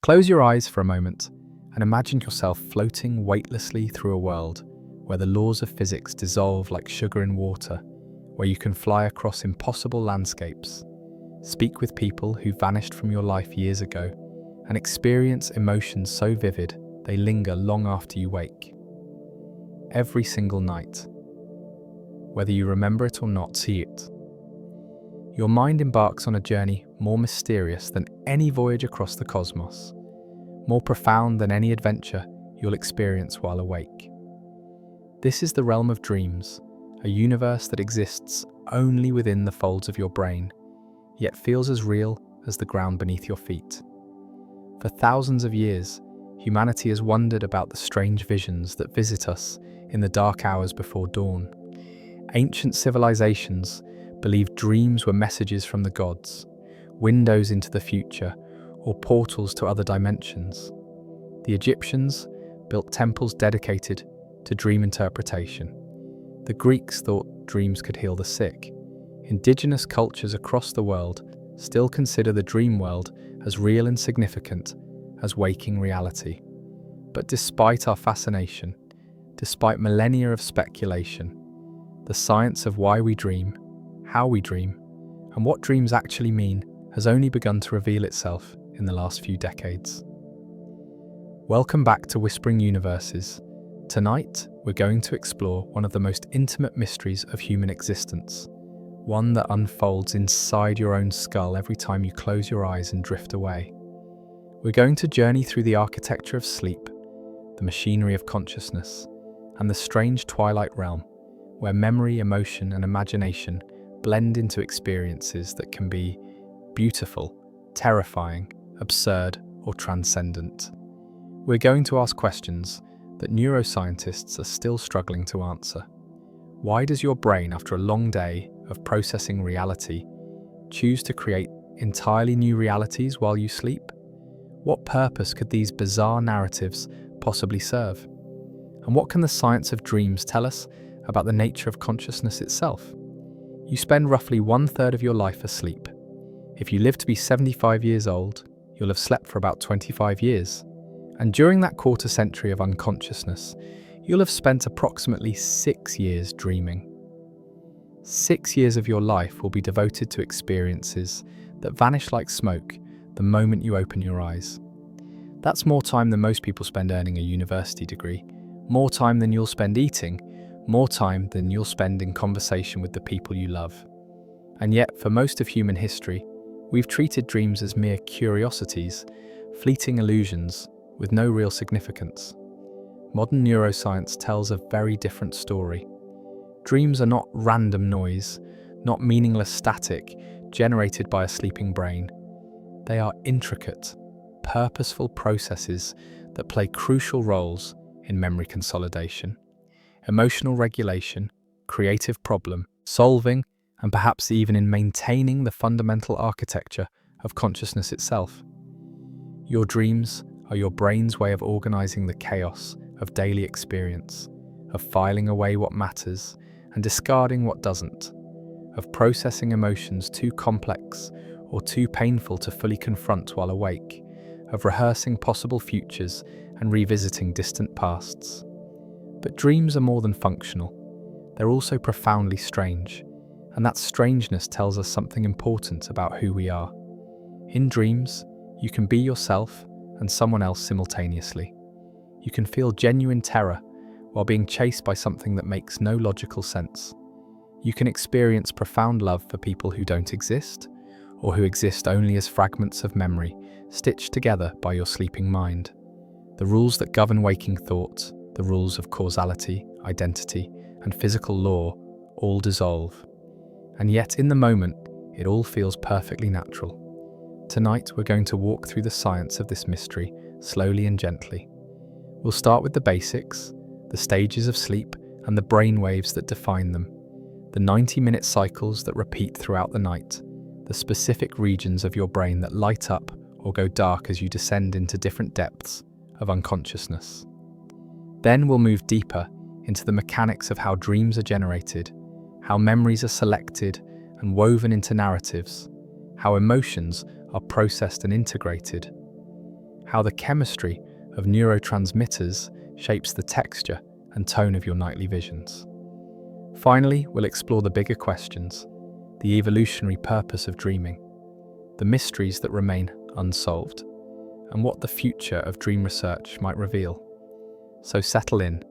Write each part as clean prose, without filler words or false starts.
Close your eyes for a moment and imagine yourself floating weightlessly through a world where the laws of physics dissolve like sugar in water, where you can fly across impossible landscapes, speak with people who vanished from your life years ago, and experience emotions so vivid they linger long after you wake. Every single night, whether you remember it or not, see it. Your mind embarks on a journey more mysterious than any voyage across the cosmos, more profound than any adventure you'll experience while awake. This is the realm of dreams, a universe that exists only within the folds of your brain, yet feels as real as the ground beneath your feet. For thousands of years, humanity has wondered about the strange visions that visit us in the dark hours before dawn. Ancient civilizations believed dreams were messages from the gods, windows into the future, or portals to other dimensions. The Egyptians built temples dedicated to dream interpretation. The Greeks thought dreams could heal the sick. Indigenous cultures across the world still consider the dream world as real and significant as waking reality. But despite our fascination, despite millennia of speculation, the science of why we dream, how we dream, and what dreams actually mean has only begun to reveal itself in the last few decades. Welcome back to Whispering Universes. Tonight, we're going to explore one of the most intimate mysteries of human existence, one that unfolds inside your own skull every time you close your eyes and drift away. We're going to journey through the architecture of sleep, the machinery of consciousness, and the strange twilight realm, where memory, emotion, and imagination blend into experiences that can be beautiful, terrifying, absurd, or transcendent. We're going to ask questions that neuroscientists are still struggling to answer. Why does your brain, after a long day of processing reality, choose to create entirely new realities while you sleep? What purpose could these bizarre narratives possibly serve? And what can the science of dreams tell us about the nature of consciousness itself? You spend roughly 1/3 of your life asleep. If you live to be 75 years old, you'll have slept for about 25 years. And during that quarter century of unconsciousness, you'll have spent approximately 6 years dreaming. 6 years of your life will be devoted to experiences that vanish like smoke the moment you open your eyes. That's more time than most people spend earning a university degree, more time than you'll spend eating, more time than you'll spend in conversation with the people you love. And yet, for most of human history, we've treated dreams as mere curiosities, fleeting illusions with no real significance. Modern neuroscience tells a very different story. Dreams are not random noise, not meaningless static generated by a sleeping brain. They are intricate, purposeful processes that play crucial roles in memory consolidation, emotional regulation, creative problem solving, and perhaps even in maintaining the fundamental architecture of consciousness itself. Your dreams are your brain's way of organizing the chaos of daily experience, of filing away what matters and discarding what doesn't, of processing emotions too complex or too painful to fully confront while awake, of rehearsing possible futures and revisiting distant pasts. But dreams are more than functional. They're also profoundly strange, and that strangeness tells us something important about who we are. In dreams, you can be yourself and someone else simultaneously. You can feel genuine terror while being chased by something that makes no logical sense. You can experience profound love for people who don't exist, or who exist only as fragments of memory stitched together by your sleeping mind. The rules that govern waking thought, the rules of causality, identity, and physical law, all dissolve. And yet, in the moment, it all feels perfectly natural. Tonight, we're going to walk through the science of this mystery, slowly and gently. We'll start with the basics, the stages of sleep and the brain waves that define them, the 90-minute cycles that repeat throughout the night, the specific regions of your brain that light up or go dark as you descend into different depths of unconsciousness. Then we'll move deeper into the mechanics of how dreams are generated, how memories are selected and woven into narratives, how emotions are processed and integrated, how the chemistry of neurotransmitters shapes the texture and tone of your nightly visions. Finally, we'll explore the bigger questions, the evolutionary purpose of dreaming, the mysteries that remain unsolved, and what the future of dream research might reveal. So settle in,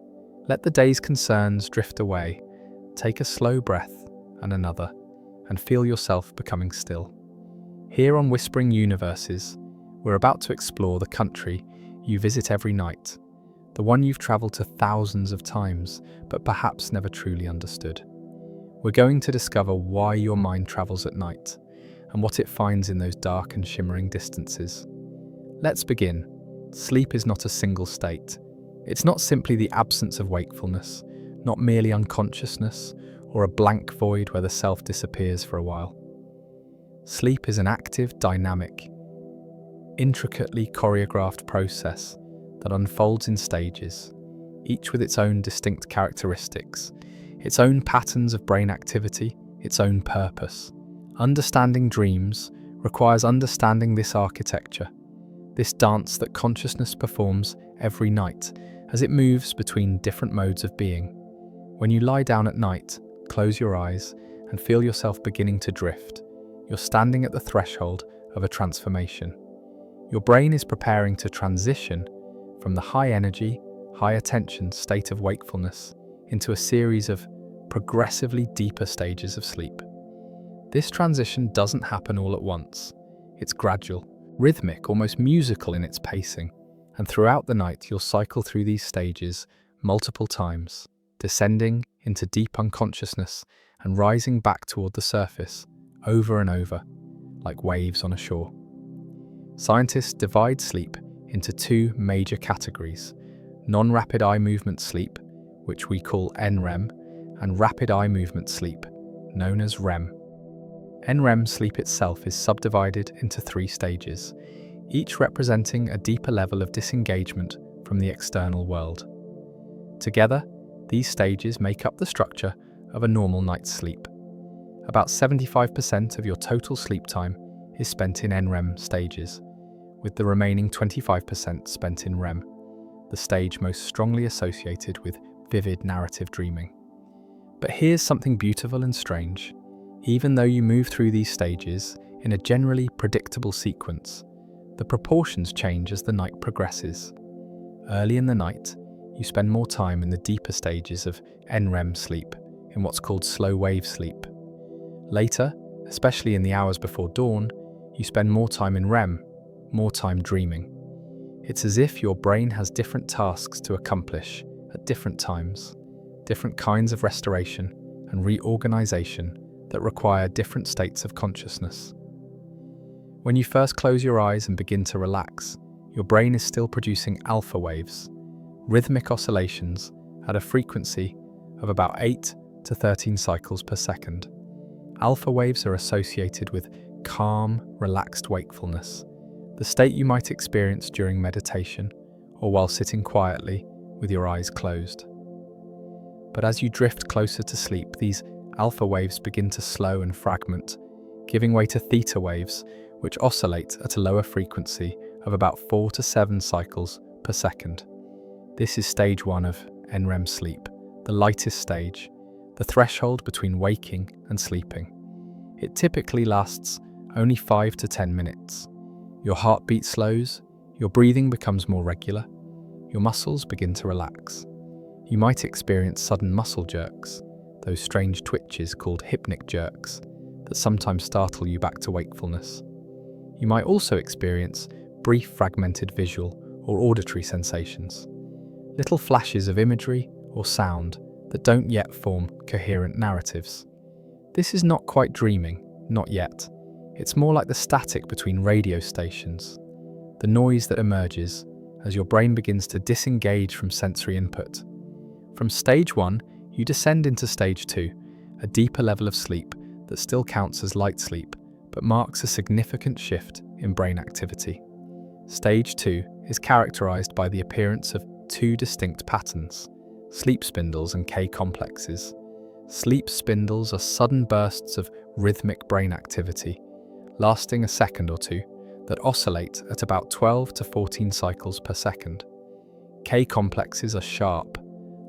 let the day's concerns drift away, take a slow breath and another, and feel yourself becoming still. Here on Whispering Universes, we're about to explore the country you visit every night, the one you've traveled to thousands of times, but perhaps never truly understood. We're going to discover why your mind travels at night, and what it finds in those dark and shimmering distances. Let's begin. Sleep is not a single state. It's not simply the absence of wakefulness, not merely unconsciousness, or a blank void where the self disappears for a while. Sleep is an active, dynamic, intricately choreographed process that unfolds in stages, each with its own distinct characteristics, its own patterns of brain activity, its own purpose. Understanding dreams requires understanding this architecture, this dance that consciousness performs every night as it moves between different modes of being. When you lie down at night, close your eyes, and feel yourself beginning to drift, you're standing at the threshold of a transformation. Your brain is preparing to transition from the high energy, high attention state of wakefulness into a series of progressively deeper stages of sleep. This transition doesn't happen all at once. It's gradual, rhythmic, almost musical in its pacing, and throughout the night you'll cycle through these stages multiple times, descending into deep unconsciousness and rising back toward the surface over and over, like waves on a shore. Scientists divide sleep into two major categories: non-rapid eye movement sleep, which we call NREM, and rapid eye movement sleep, known as REM. NREM sleep itself is subdivided into three stages, each representing a deeper level of disengagement from the external world. Together, these stages make up the structure of a normal night's sleep. About 75% of your total sleep time is spent in NREM stages, with the remaining 25% spent in REM, the stage most strongly associated with vivid narrative dreaming. But here's something beautiful and strange. Even though you move through these stages in a generally predictable sequence, the proportions change as the night progresses. Early in the night, you spend more time in the deeper stages of NREM sleep, in what's called slow wave sleep. Later, especially in the hours before dawn, you spend more time in REM, more time dreaming. It's as if your brain has different tasks to accomplish at different times, different kinds of restoration and reorganization that require different states of consciousness. When you first close your eyes and begin to relax, your brain is still producing alpha waves, rhythmic oscillations at a frequency of about 8 to 13 cycles per second. Alpha waves are associated with calm, relaxed wakefulness, the state you might experience during meditation or while sitting quietly with your eyes closed. But as you drift closer to sleep, these alpha waves begin to slow and fragment, giving way to theta waves, which oscillate at a lower frequency of about 4 to 7 cycles per second. This is stage 1 of NREM sleep, the lightest stage, the threshold between waking and sleeping. It typically lasts only 5 to 10 minutes. Your heartbeat slows, your breathing becomes more regular, your muscles begin to relax. You might experience sudden muscle jerks, those strange twitches called hypnic jerks that sometimes startle you back to wakefulness. You might also experience brief fragmented visual or auditory sensations, little flashes of imagery or sound that don't yet form coherent narratives. This is not quite dreaming, not yet. It's more like the static between radio stations, the noise that emerges as your brain begins to disengage from sensory input. From stage 1, you descend into stage 2, a deeper level of sleep that still counts as light sleep, but marks a significant shift in brain activity. Stage 2 is characterized by the appearance of two distinct patterns: sleep spindles and K-complexes. Sleep spindles are sudden bursts of rhythmic brain activity, lasting a second or two, that oscillate at about 12 to 14 cycles per second. K-complexes are sharp,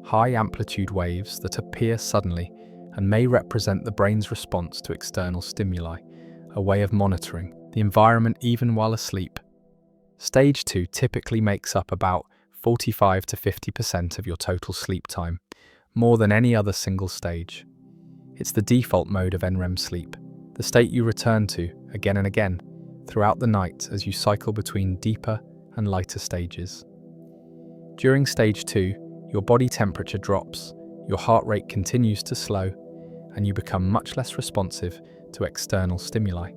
high-amplitude waves that appear suddenly and may represent the brain's response to external stimuli, a way of monitoring the environment even while asleep. Stage 2 typically makes up about 45 to 50% of your total sleep time, more than any other single stage. It's the default mode of NREM sleep, the state you return to again and again throughout the night as you cycle between deeper and lighter stages. During stage 2, your body temperature drops, your heart rate continues to slow, and you become much less responsive to external stimuli.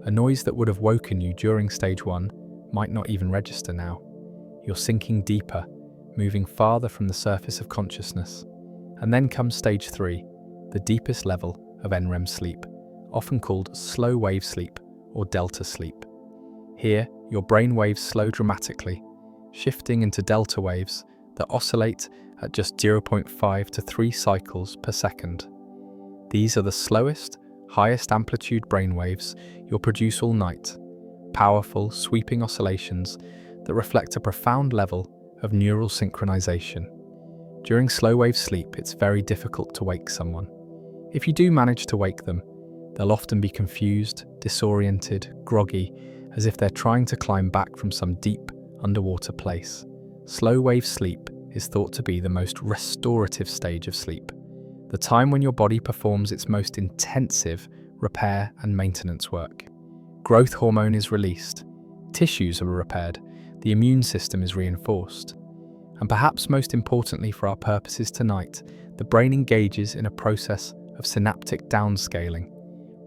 A noise that would have woken you during stage 1 might not even register now. You're sinking deeper, moving farther from the surface of consciousness. And then comes stage 3, the deepest level of NREM sleep, often called slow wave sleep or delta sleep. Here, your brain waves slow dramatically, shifting into delta waves that oscillate at just 0.5 to 3 cycles per second. These are the slowest, highest amplitude brain waves you'll produce all night, powerful, sweeping oscillations that reflect a profound level of neural synchronization. During slow wave sleep, it's very difficult to wake someone. If you do manage to wake them, they'll often be confused, disoriented, groggy, as if they're trying to climb back from some deep, underwater place. Slow wave sleep is thought to be the most restorative stage of sleep, the time when your body performs its most intensive repair and maintenance work. Growth hormone is released, tissues are repaired, the immune system is reinforced. And perhaps most importantly for our purposes tonight, the brain engages in a process of synaptic downscaling,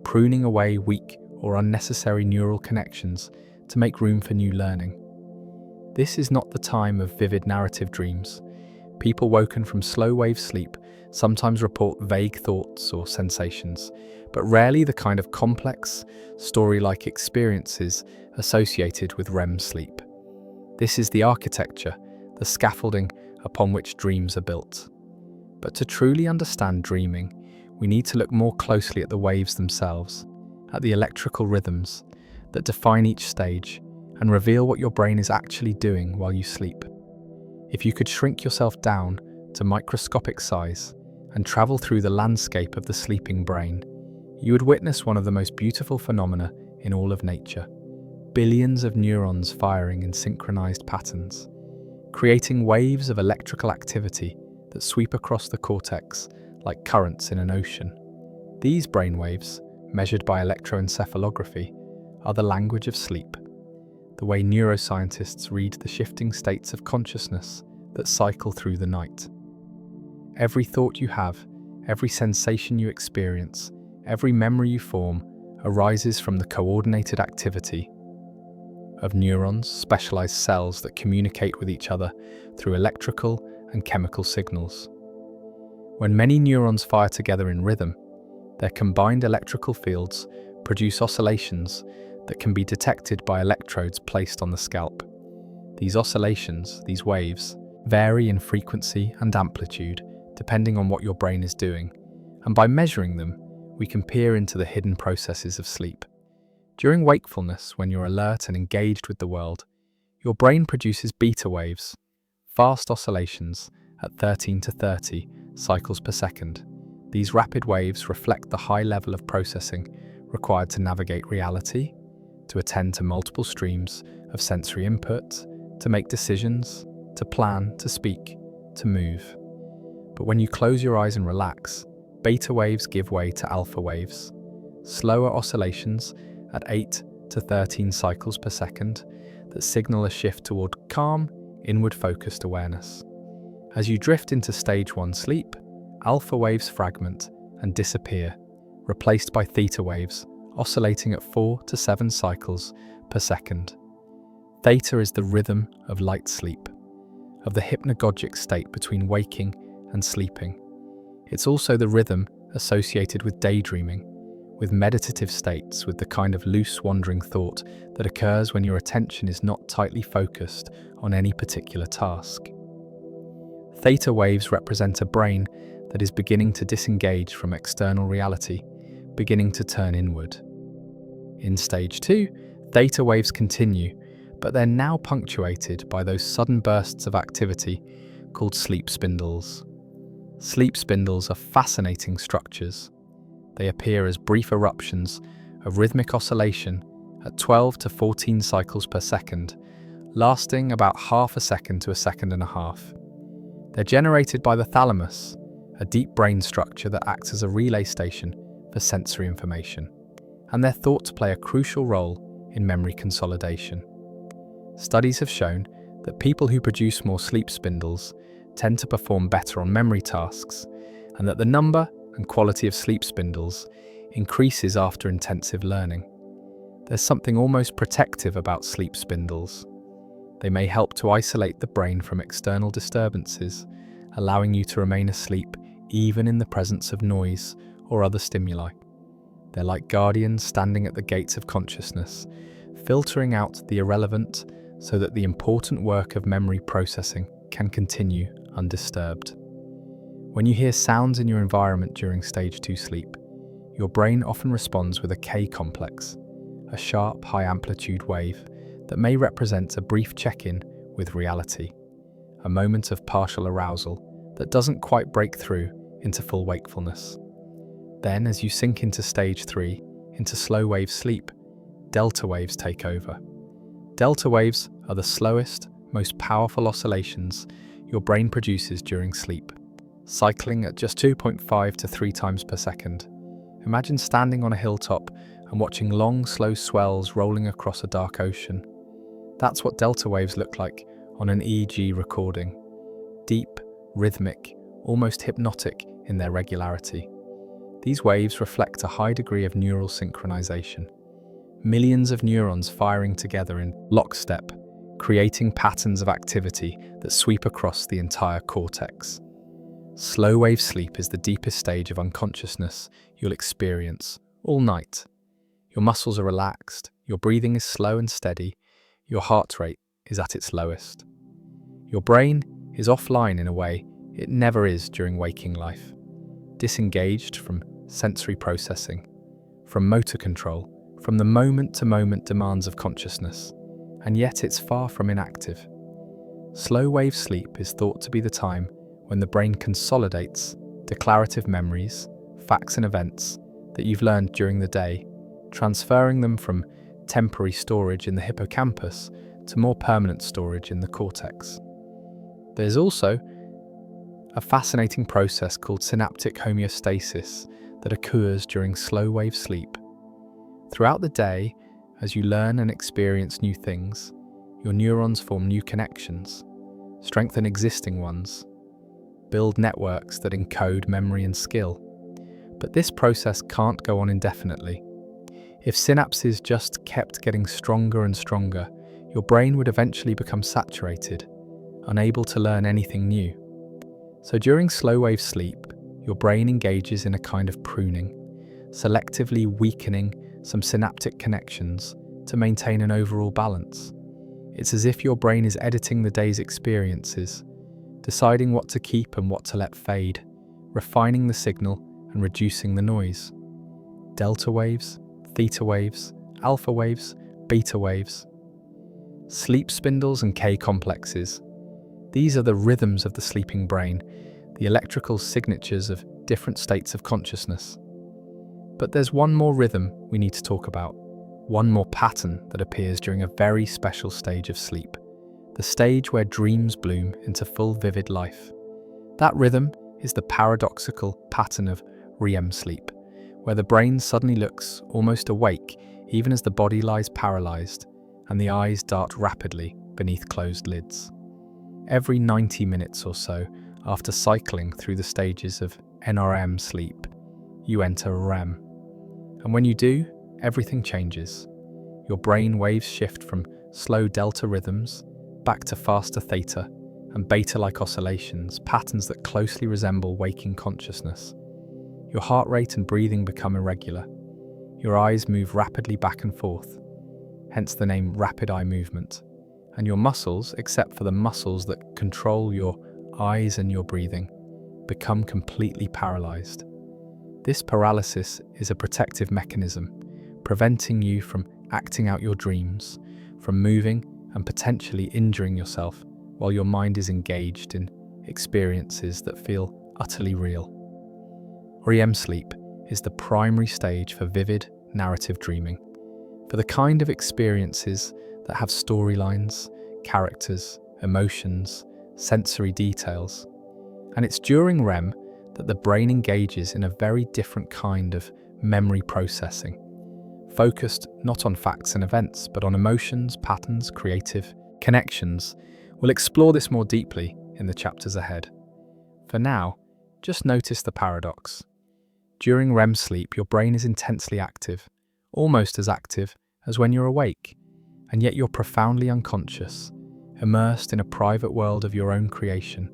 pruning away weak or unnecessary neural connections to make room for new learning. This is not the time of vivid narrative dreams. People woken from slow wave sleep sometimes report vague thoughts or sensations, but rarely the kind of complex, story-like experiences associated with REM sleep. This is the architecture, the scaffolding upon which dreams are built. But to truly understand dreaming, we need to look more closely at the waves themselves, at the electrical rhythms that define each stage and reveal what your brain is actually doing while you sleep. If you could shrink yourself down to microscopic size and travel through the landscape of the sleeping brain, you would witness one of the most beautiful phenomena in all of nature. Billions of neurons firing in synchronized patterns, creating waves of electrical activity that sweep across the cortex like currents in an ocean. These brainwaves, measured by electroencephalography, are the language of sleep, the way neuroscientists read the shifting states of consciousness that cycle through the night. Every thought you have, every sensation you experience, every memory you form arises from the coordinated activity of neurons, specialized cells that communicate with each other through electrical and chemical signals. When many neurons fire together in rhythm, their combined electrical fields produce oscillations that can be detected by electrodes placed on the scalp. These oscillations, these waves, vary in frequency and amplitude depending on what your brain is doing, and by measuring them, we can peer into the hidden processes of sleep. During wakefulness, when you're alert and engaged with the world, your brain produces beta waves, fast oscillations at 13 to 30 cycles per second. These rapid waves reflect the high level of processing required to navigate reality, to attend to multiple streams of sensory input, to make decisions, to plan, to speak, to move. But when you close your eyes and relax, beta waves give way to alpha waves, slower oscillations at 8 to 13 cycles per second that signal a shift toward calm, inward-focused awareness. As you drift into stage 1 sleep, alpha waves fragment and disappear, replaced by theta waves, oscillating at 4 to 7 cycles per second. Theta is the rhythm of light sleep, of the hypnagogic state between waking and sleeping. It's also the rhythm associated with daydreaming, with meditative states, with the kind of loose wandering thought that occurs when your attention is not tightly focused on any particular task. Theta waves represent a brain that is beginning to disengage from external reality, beginning to turn inward. In stage 2, Theta waves continue, but they're now punctuated by those sudden bursts of activity called sleep spindles. Sleep spindles are fascinating structures. They appear as brief eruptions of rhythmic oscillation at 12 to 14 cycles per second, lasting about half a second to a second and a half. They're generated by the thalamus, a deep brain structure that acts as a relay station for sensory information, and they're thought to play a crucial role in memory consolidation. Studies have shown that people who produce more sleep spindles tend to perform better on memory tasks, and that the number and quality of sleep spindles increases after intensive learning. There's something almost protective about sleep spindles. They may help to isolate the brain from external disturbances, allowing you to remain asleep even in the presence of noise or other stimuli. They're like guardians standing at the gates of consciousness, filtering out the irrelevant so that the important work of memory processing can continue undisturbed. When you hear sounds in your environment during stage 2 sleep, your brain often responds with a K complex, a sharp, high-amplitude wave that may represent a brief check-in with reality, a moment of partial arousal that doesn't quite break through into full wakefulness. Then, as you sink into stage 3, into slow-wave sleep, delta waves take over. Delta waves are the slowest, most powerful oscillations your brain produces during sleep, cycling at just 2.5 to 3 times per second. Imagine standing on a hilltop and watching long, slow swells rolling across a dark ocean. That's what delta waves look like on an EEG recording. Deep, rhythmic, almost hypnotic in their regularity. These waves reflect a high degree of neural synchronization. Millions of neurons firing together in lockstep, creating patterns of activity that sweep across the entire cortex. Slow-wave sleep is the deepest stage of unconsciousness you'll experience all night. Your muscles are relaxed, your breathing is slow and steady, your heart rate is at its lowest. Your brain is offline in a way it never is during waking life, disengaged from sensory processing, from motor control, from the moment-to-moment demands of consciousness, and yet it's far from inactive. Slow-wave sleep is thought to be the time when the brain consolidates declarative memories, facts and events that you've learned during the day, transferring them from temporary storage in the hippocampus to more permanent storage in the cortex. There's also a fascinating process called synaptic homeostasis that occurs during slow-wave sleep. Throughout the day, as you learn and experience new things, your neurons form new connections, strengthen existing ones, build networks that encode memory and skill. But this process can't go on indefinitely. If synapses just kept getting stronger and stronger, your brain would eventually become saturated, unable to learn anything new. So during slow-wave sleep, your brain engages in a kind of pruning, selectively weakening some synaptic connections to maintain an overall balance. It's as if your brain is editing the day's experiences, deciding what to keep and what to let fade, refining the signal and reducing the noise. Delta waves, theta waves, alpha waves, beta waves. Sleep spindles and K complexes. These are the rhythms of the sleeping brain, the electrical signatures of different states of consciousness. But there's one more rhythm we need to talk about, one more pattern that appears during a very special stage of sleep, the stage where dreams bloom into full vivid life. That rhythm is the paradoxical pattern of REM sleep, where the brain suddenly looks almost awake even as the body lies paralyzed and the eyes dart rapidly beneath closed lids. Every 90 minutes or so, after cycling through the stages of NREM sleep, you enter REM. And when you do, everything changes. Your brain waves shift from slow delta rhythms back to faster theta and beta-like oscillations, patterns that closely resemble waking consciousness. Your heart rate and breathing become irregular. Your eyes move rapidly back and forth, hence the name rapid eye movement. And your muscles, except for the muscles that control your eyes and your breathing, become completely paralyzed. This paralysis is a protective mechanism, preventing you from acting out your dreams, from moving and potentially injuring yourself while your mind is engaged in experiences that feel utterly real. REM sleep is the primary stage for vivid, narrative dreaming, for the kind of experiences that have storylines, characters, emotions, sensory details. And it's during REM that the brain engages in a very different kind of memory processing, focused not on facts and events, but on emotions, patterns, creative connections. We'll explore this more deeply in the chapters ahead. For now, just notice the paradox. During REM sleep, your brain is intensely active, almost as active as when you're awake, and yet you're profoundly unconscious, immersed in a private world of your own creation,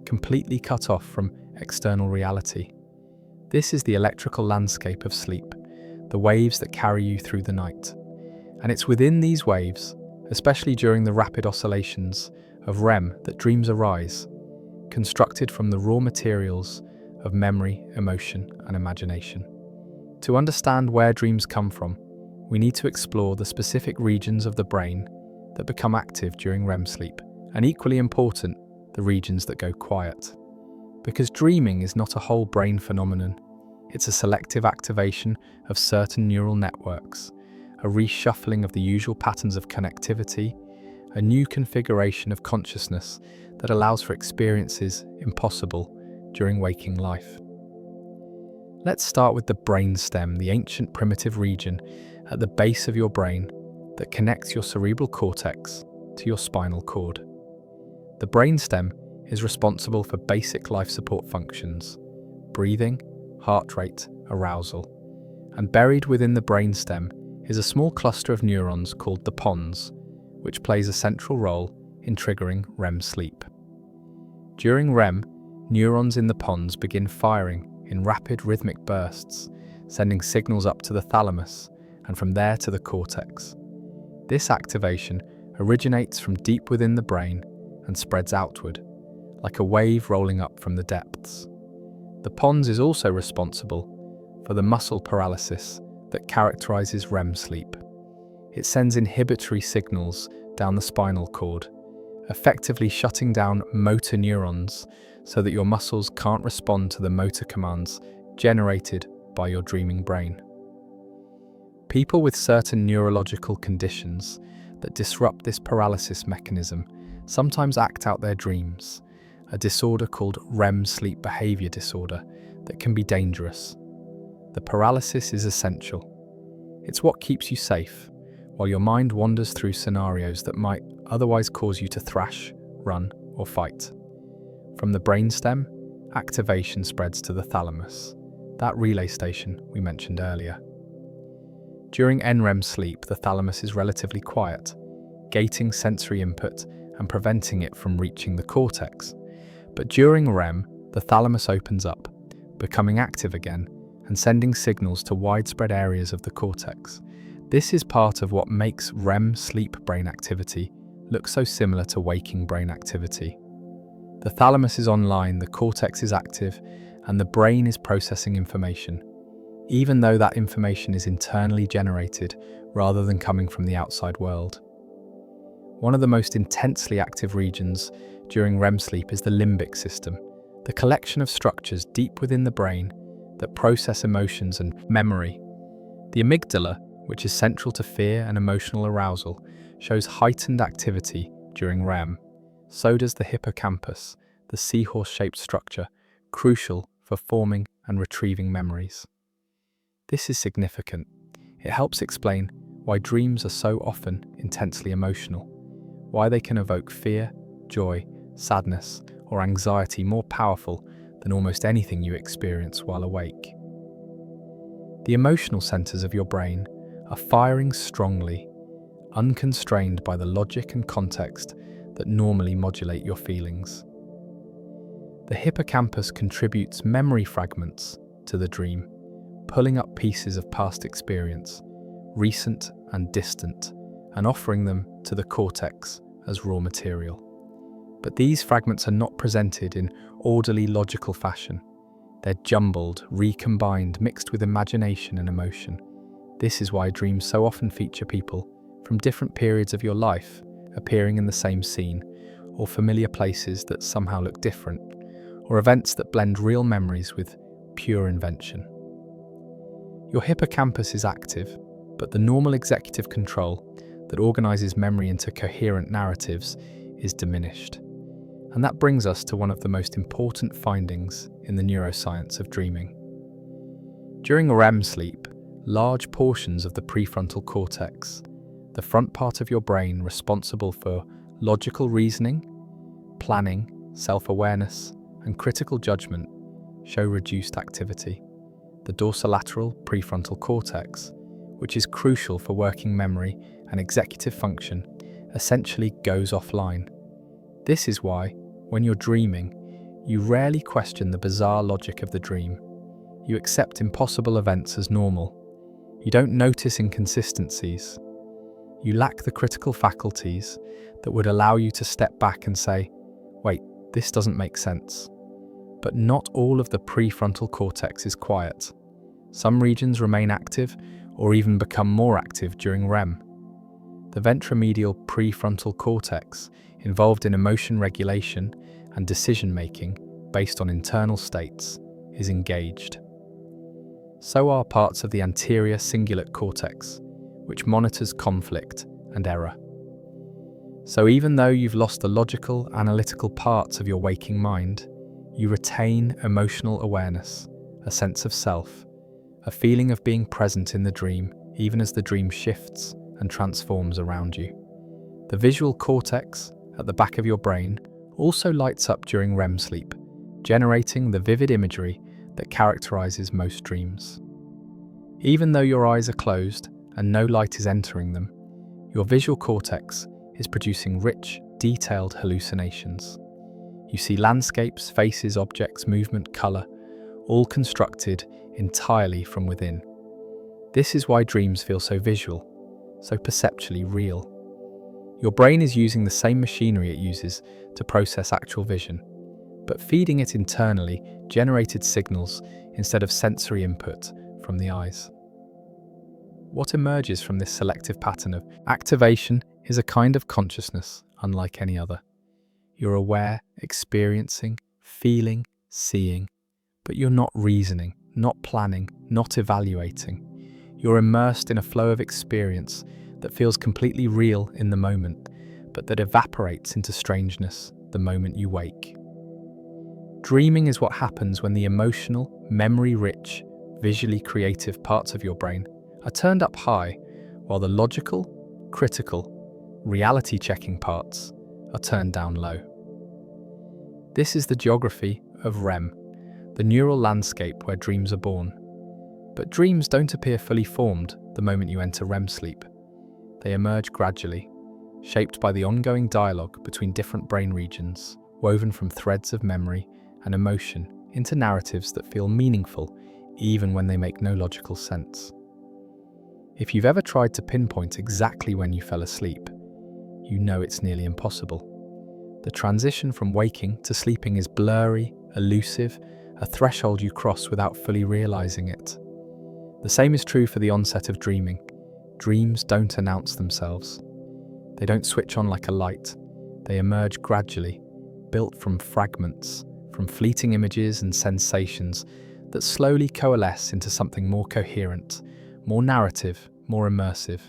completely cut off from external reality. This is the electrical landscape of sleep, the waves that carry you through the night. And it's within these waves, especially during the rapid oscillations of REM, that dreams arise, constructed from the raw materials of memory, emotion, and imagination. To understand where dreams come from, we need to explore the specific regions of the brain that become active during REM sleep, and equally important, the regions that go quiet. Because dreaming is not a whole brain phenomenon, it's a selective activation of certain neural networks, a reshuffling of the usual patterns of connectivity, a new configuration of consciousness that allows for experiences impossible during waking life. Let's start with the brainstem, the ancient primitive region at the base of your brain that connects your cerebral cortex to your spinal cord. The brainstem is responsible for basic life support functions: breathing, heart rate, arousal. And buried within the brainstem is a small cluster of neurons called the pons, which plays a central role in triggering REM sleep. During REM, neurons in the pons begin firing in rapid rhythmic bursts, sending signals up to the thalamus and from there to the cortex. This activation originates from deep within the brain and spreads outward, like a wave rolling up from the depths. The pons is also responsible for the muscle paralysis that characterizes REM sleep. It sends inhibitory signals down the spinal cord, effectively shutting down motor neurons so that your muscles can't respond to the motor commands generated by your dreaming brain. People with certain neurological conditions that disrupt this paralysis mechanism sometimes act out their dreams, a disorder called REM sleep behavior disorder that can be dangerous. The paralysis is essential. It's what keeps you safe, while your mind wanders through scenarios that might otherwise cause you to thrash, run, or fight. From the brainstem, activation spreads to the thalamus, that relay station we mentioned earlier. During NREM sleep, the thalamus is relatively quiet, gating sensory input and preventing it from reaching the cortex. But during REM, the thalamus opens up, becoming active again and sending signals to widespread areas of the cortex. This is part of what makes REM sleep brain activity look so similar to waking brain activity. The thalamus is online, the cortex is active, and the brain is processing information, even though that information is internally generated rather than coming from the outside world. One of the most intensely active regions during REM sleep is the limbic system, the collection of structures deep within the brain that process emotions and memory. The amygdala, which is central to fear and emotional arousal, shows heightened activity during REM. So does the hippocampus, the seahorse-shaped structure, crucial for forming and retrieving memories. This is significant. It helps explain why dreams are so often intensely emotional, why they can evoke fear, joy, sadness, or anxiety more powerful than almost anything you experience while awake. The emotional centers of your brain are firing strongly, unconstrained by the logic and context that normally modulate your feelings. The hippocampus contributes memory fragments to the dream, pulling up pieces of past experience, recent and distant, and offering them to the cortex as raw material. But these fragments are not presented in orderly, logical fashion. They're jumbled, recombined, mixed with imagination and emotion. This is why dreams so often feature people from different periods of your life appearing in the same scene, or familiar places that somehow look different, or events that blend real memories with pure invention. Your hippocampus is active, but the normal executive control that organizes memory into coherent narratives is diminished. And that brings us to one of the most important findings in the neuroscience of dreaming. During REM sleep, large portions of the prefrontal cortex, the front part of your brain responsible for logical reasoning, planning, self-awareness, and critical judgment, show reduced activity. The dorsolateral prefrontal cortex, which is crucial for working memory and executive function, essentially goes offline. This is why, when you're dreaming, you rarely question the bizarre logic of the dream. You accept impossible events as normal. You don't notice inconsistencies. You lack the critical faculties that would allow you to step back and say, wait, this doesn't make sense. But not all of the prefrontal cortex is quiet. Some regions remain active or even become more active during REM. The ventromedial prefrontal cortex, involved in emotion regulation and decision-making based on internal states, is engaged. So are parts of the anterior cingulate cortex, which monitors conflict and error. So even though you've lost the logical, analytical parts of your waking mind, you retain emotional awareness, a sense of self, a feeling of being present in the dream, even as the dream shifts and transforms around you. The visual cortex at the back of your brain also lights up during REM sleep, generating the vivid imagery that characterizes most dreams. Even though your eyes are closed and no light is entering them, your visual cortex is producing rich, detailed hallucinations. You see landscapes, faces, objects, movement, color, all constructed entirely from within. This is why dreams feel so visual, so perceptually real. Your brain is using the same machinery it uses to process actual vision, but feeding it internally generated signals instead of sensory input from the eyes. What emerges from this selective pattern of activation is a kind of consciousness unlike any other. You're aware, experiencing, feeling, seeing, but you're not reasoning, not planning, not evaluating. You're immersed in a flow of experience that feels completely real in the moment, but that evaporates into strangeness the moment you wake. Dreaming is what happens when the emotional, memory-rich, visually creative parts of your brain are turned up high, while the logical, critical, reality-checking parts are turned down low. This is the geography of REM, the neural landscape where dreams are born. But dreams don't appear fully formed the moment you enter REM sleep. They emerge gradually, shaped by the ongoing dialogue between different brain regions, woven from threads of memory and emotion into narratives that feel meaningful even when they make no logical sense. If you've ever tried to pinpoint exactly when you fell asleep, you know it's nearly impossible. The transition from waking to sleeping is blurry, elusive, a threshold you cross without fully realizing it. The same is true for the onset of dreaming. Dreams don't announce themselves. They don't switch on like a light. They emerge gradually, built from fragments, from fleeting images and sensations that slowly coalesce into something more coherent, more narrative, more immersive.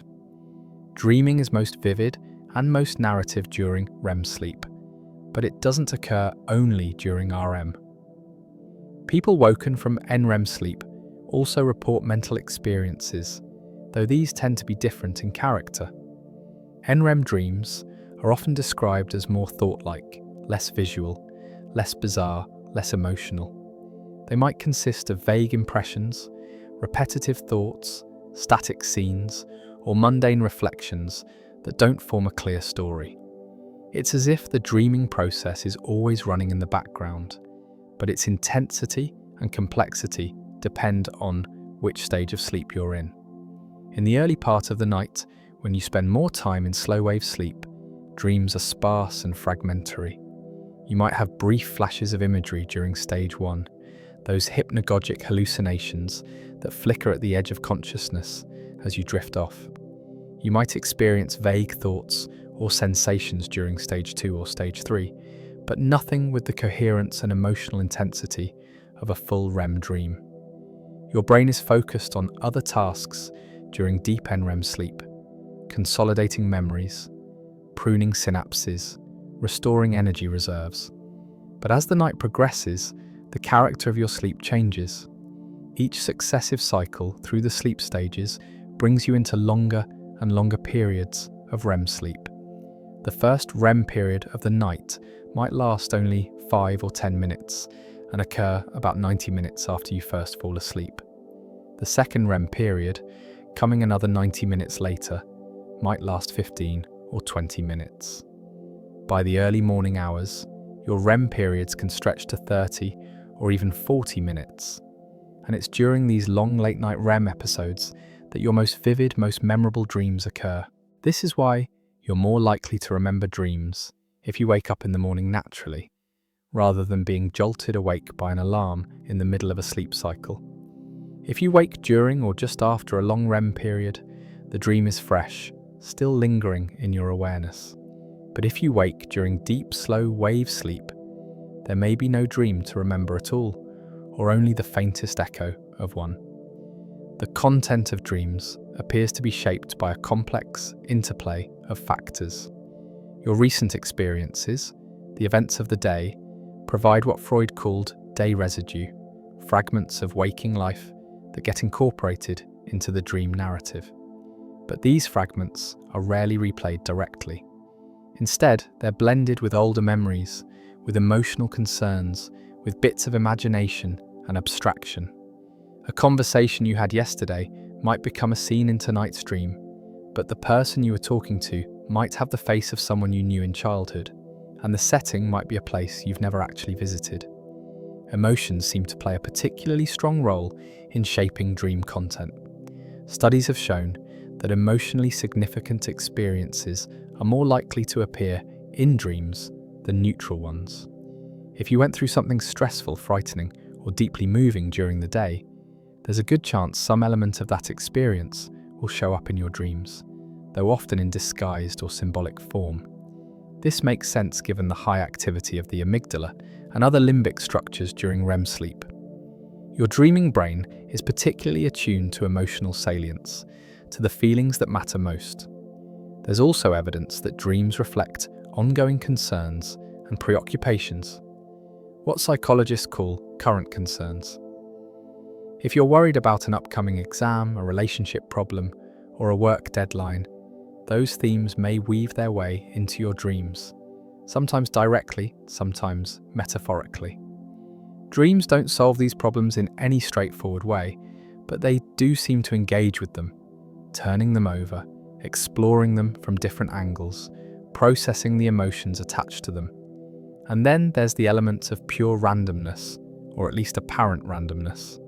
Dreaming is most vivid and most narrative during REM sleep, but it doesn't occur only during REM. People woken from NREM sleep also report mental experiences, though these tend to be different in character. NREM dreams are often described as more thought-like, less visual, less bizarre, less emotional. They might consist of vague impressions, repetitive thoughts, static scenes, or mundane reflections that don't form a clear story. It's as if the dreaming process is always running in the background, but its intensity and complexity depend on which stage of sleep you're in. In the early part of the night, when you spend more time in slow-wave sleep, dreams are sparse and fragmentary. You might have brief flashes of imagery during stage 1, those hypnagogic hallucinations that flicker at the edge of consciousness as you drift off. You might experience vague thoughts or sensations during stage 2 or stage 3, but nothing with the coherence and emotional intensity of a full REM dream. Your brain is focused on other tasks during deep NREM sleep, consolidating memories, pruning synapses, restoring energy reserves. But as the night progresses, the character of your sleep changes. Each successive cycle through the sleep stages brings you into longer and longer periods of REM sleep. The first REM period of the night might last only 5 or 10 minutes and occur about 90 minutes after you first fall asleep. The second REM period, coming another 90 minutes later, might last 15 or 20 minutes. By the early morning hours, your REM periods can stretch to 30 or even 40 minutes. And it's during these long late-night REM episodes that your most vivid, most memorable dreams occur. This is why you're more likely to remember dreams if you wake up in the morning naturally, rather than being jolted awake by an alarm in the middle of a sleep cycle. If you wake during or just after a long REM period, the dream is fresh, still lingering in your awareness. But if you wake during deep, slow wave sleep, there may be no dream to remember at all, or only the faintest echo of one. The content of dreams appears to be shaped by a complex interplay of factors. Your recent experiences, the events of the day, provide what Freud called day residue, fragments of waking life that get incorporated into the dream narrative. But these fragments are rarely replayed directly. Instead, they're blended with older memories, with emotional concerns, with bits of imagination and abstraction. A conversation you had yesterday might become a scene in tonight's dream, but the person you were talking to might have the face of someone you knew in childhood, and the setting might be a place you've never actually visited. Emotions seem to play a particularly strong role in shaping dream content. Studies have shown that emotionally significant experiences are more likely to appear in dreams than neutral ones. If you went through something stressful, frightening, or deeply moving during the day, there's a good chance some element of that experience will show up in your dreams, though often in disguised or symbolic form. This makes sense given the high activity of the amygdala and other limbic structures during REM sleep. Your dreaming brain is particularly attuned to emotional salience, to the feelings that matter most. There's also evidence that dreams reflect ongoing concerns and preoccupations, what psychologists call current concerns. If you're worried about an upcoming exam, a relationship problem, or a work deadline, those themes may weave their way into your dreams, sometimes directly, sometimes metaphorically. Dreams don't solve these problems in any straightforward way, but they do seem to engage with them, turning them over, exploring them from different angles, processing the emotions attached to them. And then there's the element of pure randomness, or at least apparent randomness.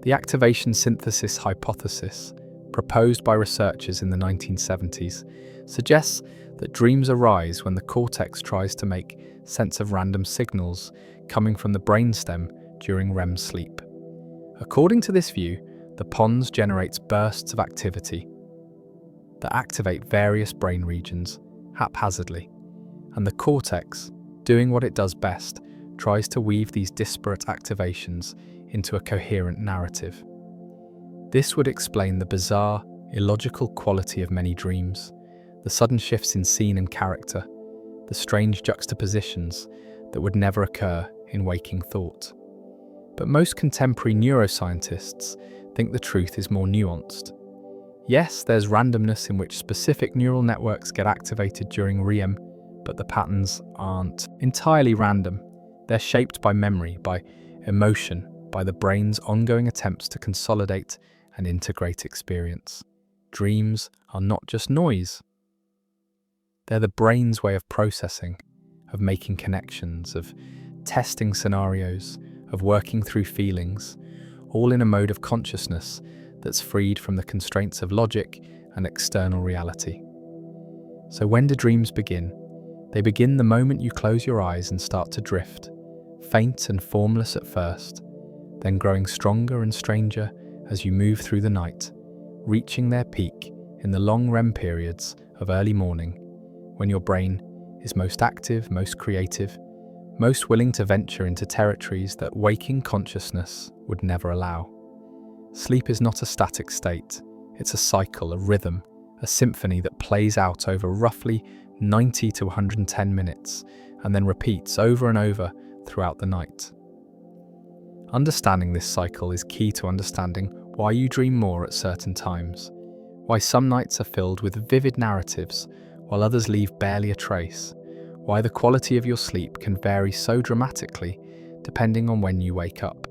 The activation synthesis hypothesis, proposed by researchers in the 1970s, suggests that dreams arise when the cortex tries to make sense of random signals coming from the brainstem during REM sleep. According to this view, the pons generates bursts of activity that activate various brain regions haphazardly, and the cortex, doing what it does best, tries to weave these disparate activations into a coherent narrative. This would explain the bizarre, illogical quality of many dreams, the sudden shifts in scene and character, the strange juxtapositions that would never occur in waking thought. But most contemporary neuroscientists think the truth is more nuanced. Yes, there's randomness in which specific neural networks get activated during REM, but the patterns aren't entirely random. They're shaped by memory, by emotion, by the brain's ongoing attempts to consolidate and integrate experience. Dreams are not just noise. They're the brain's way of processing, of making connections, of testing scenarios, of working through feelings, all in a mode of consciousness that's freed from the constraints of logic and external reality. So when do dreams begin? They begin the moment you close your eyes and start to drift, faint and formless at first, then growing stronger and stranger as you move through the night, reaching their peak in the long REM periods of early morning, when your brain is most active, most creative, most willing to venture into territories that waking consciousness would never allow. Sleep is not a static state, it's a cycle, a rhythm, a symphony that plays out over roughly 90 to 110 minutes and then repeats over and over throughout the night. Understanding this cycle is key to understanding why you dream more at certain times, why some nights are filled with vivid narratives while others leave barely a trace, why the quality of your sleep can vary so dramatically depending on when you wake up.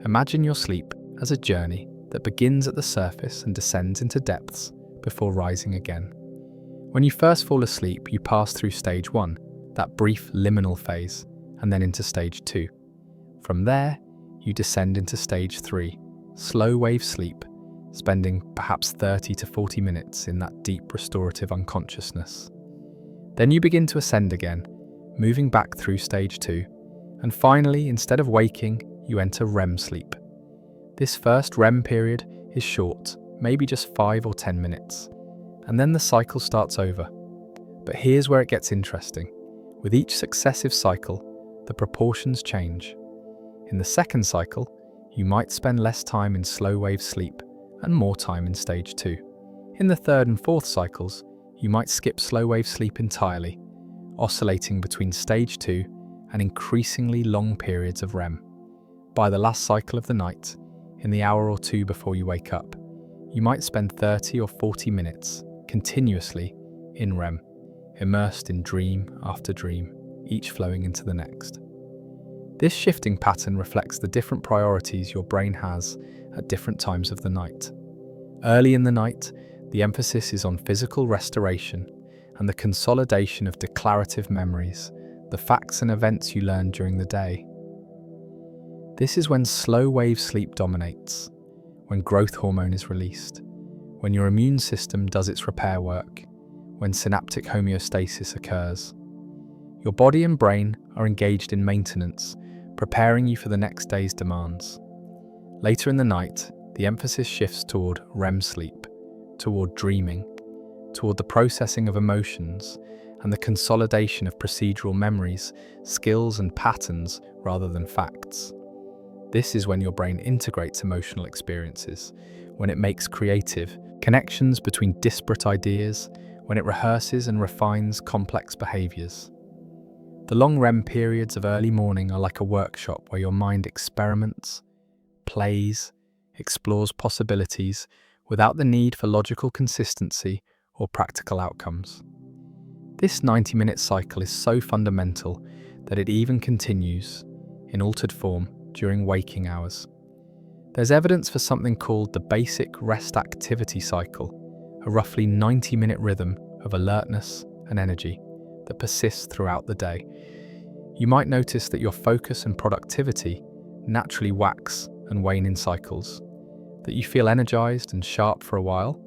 Imagine your sleep as a journey that begins at the surface and descends into depths before rising again. When you first fall asleep, you pass through stage 1, that brief liminal phase, and then into stage 2. From there, you descend into stage 3, slow wave sleep, spending perhaps 30 to 40 minutes in that deep restorative unconsciousness. Then you begin to ascend again, moving back through stage 2, and finally, instead of waking, you enter REM sleep. This first REM period is short, maybe just 5 or 10 minutes, and then the cycle starts over. But here's where it gets interesting. With each successive cycle, the proportions change. In the second cycle, you might spend less time in slow wave sleep and more time in stage 2. In the third and fourth cycles, you might skip slow wave sleep entirely, oscillating between stage 2 and increasingly long periods of REM. By the last cycle of the night, in the hour or two before you wake up, you might spend 30 or 40 minutes continuously in REM, immersed in dream after dream, each flowing into the next. This shifting pattern reflects the different priorities your brain has at different times of the night. Early in the night, the emphasis is on physical restoration and the consolidation of declarative memories, the facts and events you learned during the day. This is when slow wave sleep dominates, when growth hormone is released, when your immune system does its repair work, when synaptic homeostasis occurs. Your body and brain are engaged in maintenance, preparing you for the next day's demands. Later in the night, the emphasis shifts toward REM sleep, toward dreaming, toward the processing of emotions, and the consolidation of procedural memories, skills and patterns rather than facts. This is when your brain integrates emotional experiences, when it makes creative connections between disparate ideas, when it rehearses and refines complex behaviors. The long REM periods of early morning are like a workshop where your mind experiments, plays, explores possibilities without the need for logical consistency or practical outcomes. This 90-minute cycle is so fundamental that it even continues, in altered form, during waking hours. There's evidence for something called the basic rest-activity cycle, a roughly 90-minute rhythm of alertness and energy that persists throughout the day. You might notice that your focus and productivity naturally wax and wane in cycles, that you feel energized and sharp for a while,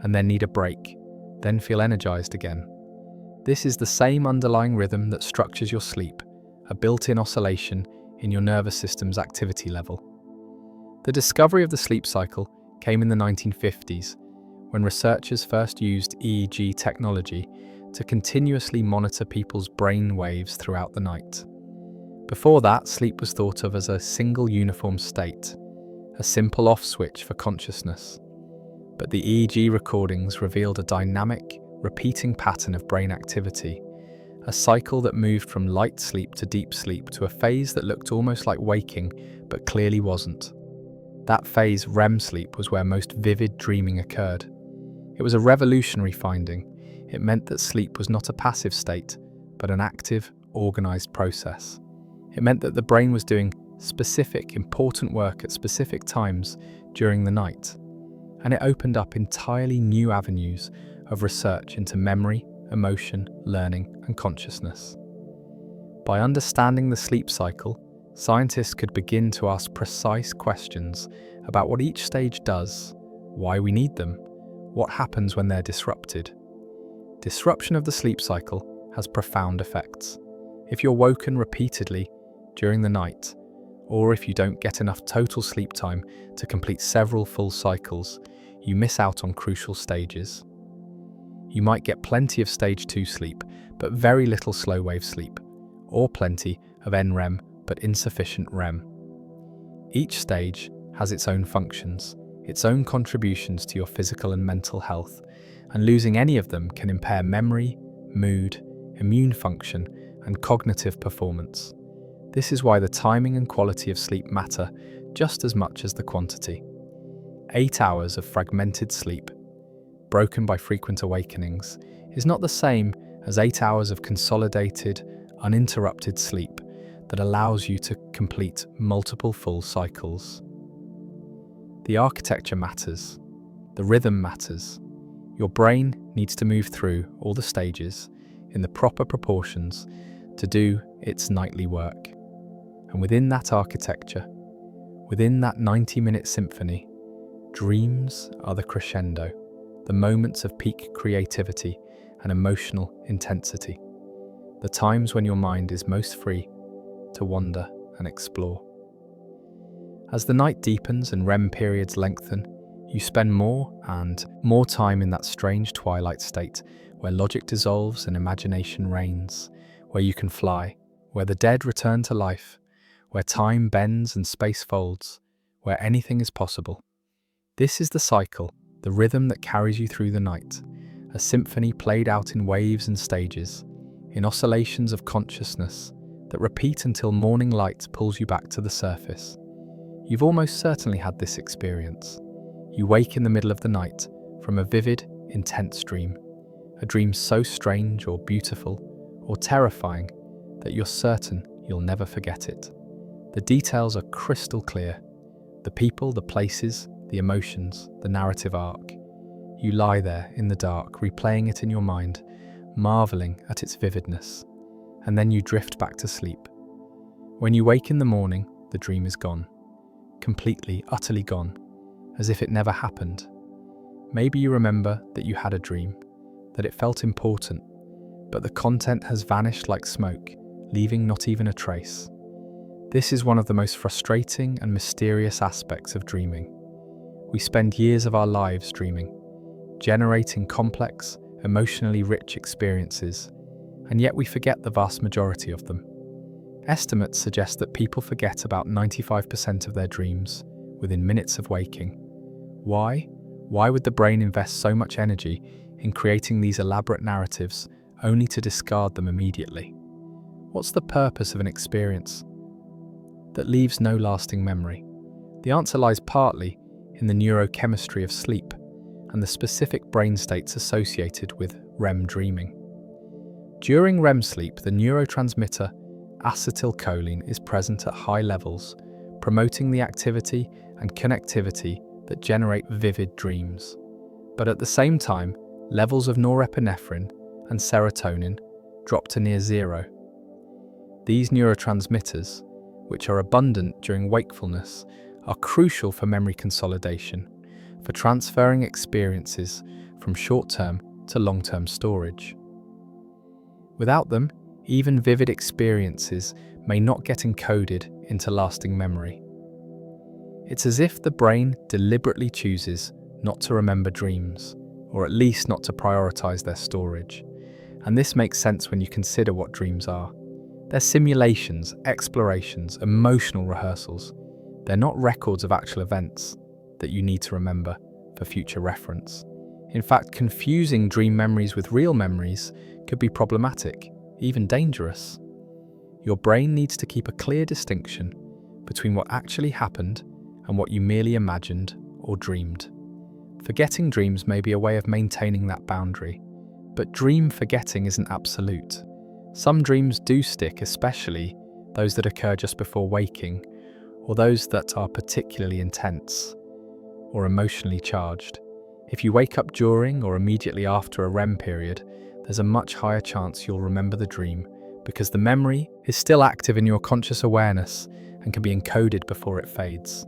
and then need a break, then feel energized again. This is the same underlying rhythm that structures your sleep, a built-in oscillation in your nervous system's activity level. The discovery of the sleep cycle came in the 1950s, when researchers first used EEG technology to continuously monitor people's brain waves throughout the night. Before that, sleep was thought of as a single uniform state, a simple off switch for consciousness. But the EEG recordings revealed a dynamic, repeating pattern of brain activity, a cycle that moved from light sleep to deep sleep to a phase that looked almost like waking, but clearly wasn't. That phase, REM sleep, was where most vivid dreaming occurred. It was a revolutionary finding. It meant that sleep was not a passive state, but an active, organized process. It meant that the brain was doing specific, important work at specific times during the night, and it opened up entirely new avenues of research into memory, emotion, learning, and consciousness. By understanding the sleep cycle, scientists could begin to ask precise questions about what each stage does, why we need them, what happens when they're disrupted. Disruption of the sleep cycle has profound effects. If you're woken repeatedly during the night, or if you don't get enough total sleep time to complete several full cycles, you miss out on crucial stages. You might get plenty of stage 2 sleep, but very little slow wave sleep, or plenty of NREM, but insufficient REM. Each stage has its own functions, its own contributions to your physical and mental health, and losing any of them can impair memory, mood, immune function, and cognitive performance. This is why the timing and quality of sleep matter just as much as the quantity. 8 hours of fragmented sleep, broken by frequent awakenings, is not the same as 8 hours of consolidated, uninterrupted sleep that allows you to complete multiple full cycles. The architecture matters. The rhythm matters. Your brain needs to move through all the stages in the proper proportions to do its nightly work. And within that architecture, within that 90-minute symphony, dreams are the crescendo, the moments of peak creativity and emotional intensity, the times when your mind is most free to wander and explore. As the night deepens and REM periods lengthen, you spend more and more time in that strange twilight state where logic dissolves and imagination reigns, where you can fly, where the dead return to life, where time bends and space folds, where anything is possible. This is the cycle, the rhythm that carries you through the night, a symphony played out in waves and stages, in oscillations of consciousness that repeat until morning light pulls you back to the surface. You've almost certainly had this experience. You wake in the middle of the night from a vivid, intense dream, a dream so strange or beautiful or terrifying that you're certain you'll never forget it. The details are crystal clear. The people, the places, the emotions, the narrative arc. You lie there in the dark, replaying it in your mind, marveling at its vividness, and then you drift back to sleep. When you wake in the morning, the dream is gone. Completely, utterly gone, as if it never happened. Maybe you remember that you had a dream, that it felt important, but the content has vanished like smoke, leaving not even a trace. This is one of the most frustrating and mysterious aspects of dreaming. We spend years of our lives dreaming, generating complex, emotionally rich experiences, and yet we forget the vast majority of them. Estimates suggest that people forget about 95% of their dreams within minutes of waking. Why? Why would the brain invest so much energy in creating these elaborate narratives only to discard them immediately? What's the purpose of an experience that leaves no lasting memory? The answer lies partly in the neurochemistry of sleep and the specific brain states associated with REM dreaming. During REM sleep, the neurotransmitter acetylcholine is present at high levels, promoting the activity and connectivity that generate vivid dreams. But at the same time, levels of norepinephrine and serotonin drop to near zero. These neurotransmitters, which are abundant during wakefulness, are crucial for memory consolidation, for transferring experiences from short-term to long-term storage. Without them, even vivid experiences may not get encoded into lasting memory. It's as if the brain deliberately chooses not to remember dreams, or at least not to prioritize their storage. And this makes sense when you consider what dreams are. They're simulations, explorations, emotional rehearsals. They're not records of actual events that you need to remember for future reference. In fact, confusing dream memories with real memories could be problematic, even dangerous. Your brain needs to keep a clear distinction between what actually happened and what you merely imagined or dreamed. Forgetting dreams may be a way of maintaining that boundary, but dream forgetting isn't absolute. Some dreams do stick, especially those that occur just before waking, or those that are particularly intense or emotionally charged. If you wake up during or immediately after a REM period, there's a much higher chance you'll remember the dream because the memory is still active in your conscious awareness and can be encoded before it fades.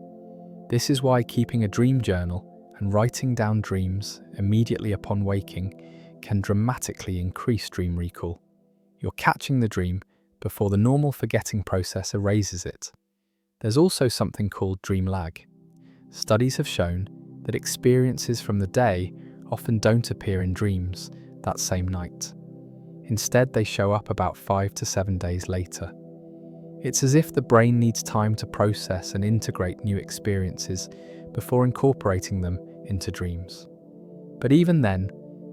This is why keeping a dream journal and writing down dreams immediately upon waking can dramatically increase dream recall. You're catching the dream before the normal forgetting process erases it. There's also something called dream lag. Studies have shown that experiences from the day often don't appear in dreams that same night. Instead, they show up about 5 to 7 days later. It's as if the brain needs time to process and integrate new experiences before incorporating them into dreams. But even then,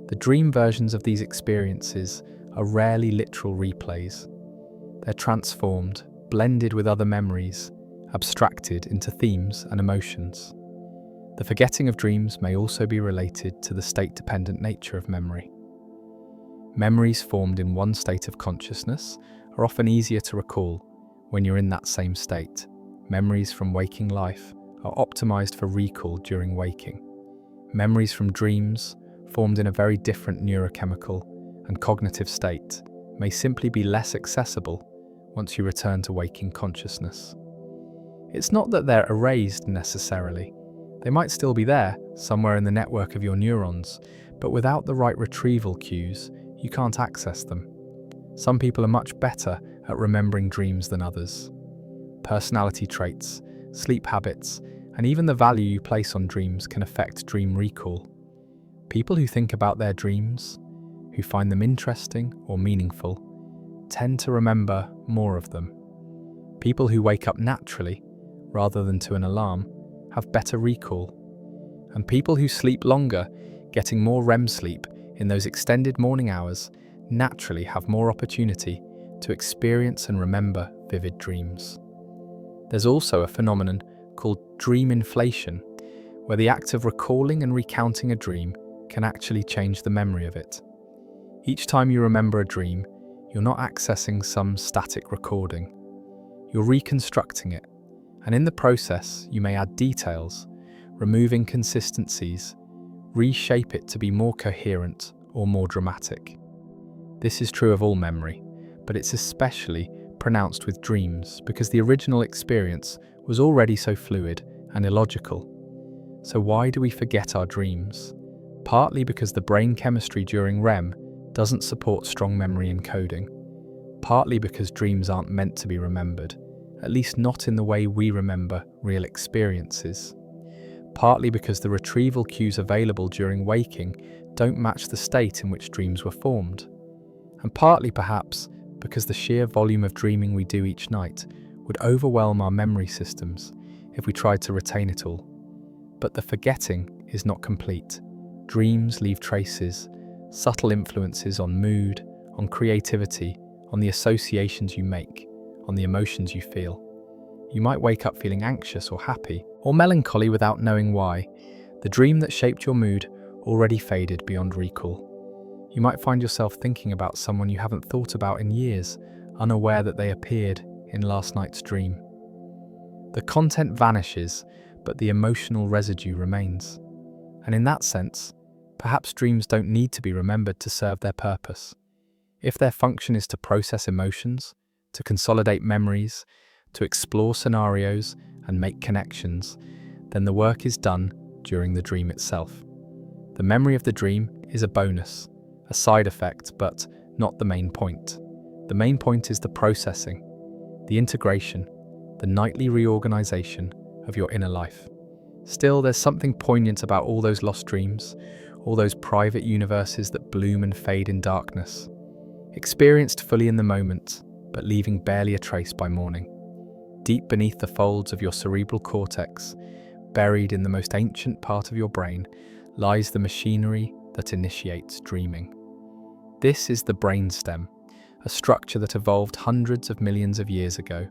the dream versions of these experiences are rarely literal replays. They're transformed, blended with other memories, abstracted into themes and emotions. The forgetting of dreams may also be related to the state-dependent nature of memory. Memories formed in one state of consciousness are often easier to recall when you're in that same state. Memories from waking life are optimized for recall during waking. Memories from dreams, formed in a very different neurochemical and cognitive state, may simply be less accessible once you return to waking consciousness. It's not that they're erased necessarily. They might still be there, somewhere in the network of your neurons, but without the right retrieval cues, you can't access them. Some people are much better at remembering dreams than others. Personality traits, sleep habits, and even the value you place on dreams can affect dream recall. People who think about their dreams, who find them interesting or meaningful, tend to remember more of them. People who wake up naturally, rather than to an alarm, have better recall. And people who sleep longer, getting more REM sleep in those extended morning hours, naturally have more opportunity to experience and remember vivid dreams. There's also a phenomenon called dream inflation, where the act of recalling and recounting a dream can actually change the memory of it. Each time you remember a dream, you're not accessing some static recording. You're reconstructing it, and in the process, you may add details, remove inconsistencies, reshape it to be more coherent or more dramatic. This is true of all memory, but it's especially pronounced with dreams because the original experience was already so fluid and illogical. So why do we forget our dreams? Partly because the brain chemistry during REM doesn't support strong memory encoding. Partly because dreams aren't meant to be remembered, at least not in the way we remember real experiences. Partly because the retrieval cues available during waking don't match the state in which dreams were formed. And partly perhaps because the sheer volume of dreaming we do each night would overwhelm our memory systems if we tried to retain it all. But the forgetting is not complete. Dreams leave traces, subtle influences on mood, on creativity, on the associations you make, on the emotions you feel. You might wake up feeling anxious or happy, or melancholy without knowing why. The dream that shaped your mood already faded beyond recall. You might find yourself thinking about someone you haven't thought about in years, unaware that they appeared in last night's dream. The content vanishes, but the emotional residue remains. And in that sense, perhaps dreams don't need to be remembered to serve their purpose. If their function is to process emotions, to consolidate memories, to explore scenarios and make connections, then the work is done during the dream itself. The memory of the dream is a bonus, a side effect, but not the main point. The main point is the processing, the integration, the nightly reorganization of your inner life. Still, there's something poignant about all those lost dreams, all those private universes that bloom and fade in darkness, experienced fully in the moment, but leaving barely a trace by morning. Deep beneath the folds of your cerebral cortex, buried in the most ancient part of your brain, lies the machinery that initiates dreaming. This is the brainstem, a structure that evolved hundreds of millions of years ago,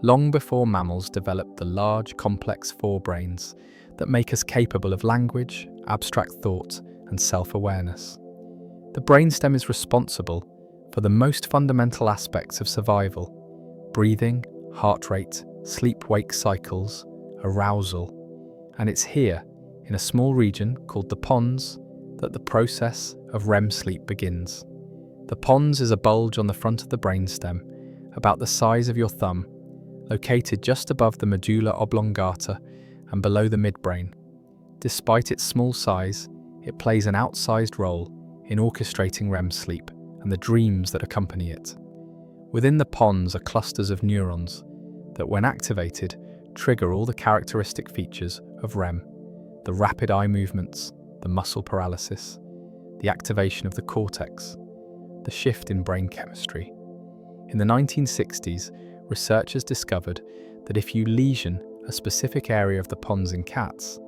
long before mammals developed the large, complex forebrains that make us capable of language, abstract thought, and self-awareness. The brainstem is responsible for the most fundamental aspects of survival: breathing, heart rate, sleep-wake cycles, arousal. And it's here, in a small region called the pons, that the process of REM sleep begins. The pons is a bulge on the front of the brainstem, about the size of your thumb, located just above the medulla oblongata and below the midbrain. Despite its small size, it plays an outsized role in orchestrating REM sleep and the dreams that accompany it. Within the pons are clusters of neurons that, when activated, trigger all the characteristic features of REM. the rapid eye movements, the muscle paralysis, the activation of the cortex, the shift in brain chemistry. In the 1960s, researchers discovered that if you lesion a specific area of the pons in cats,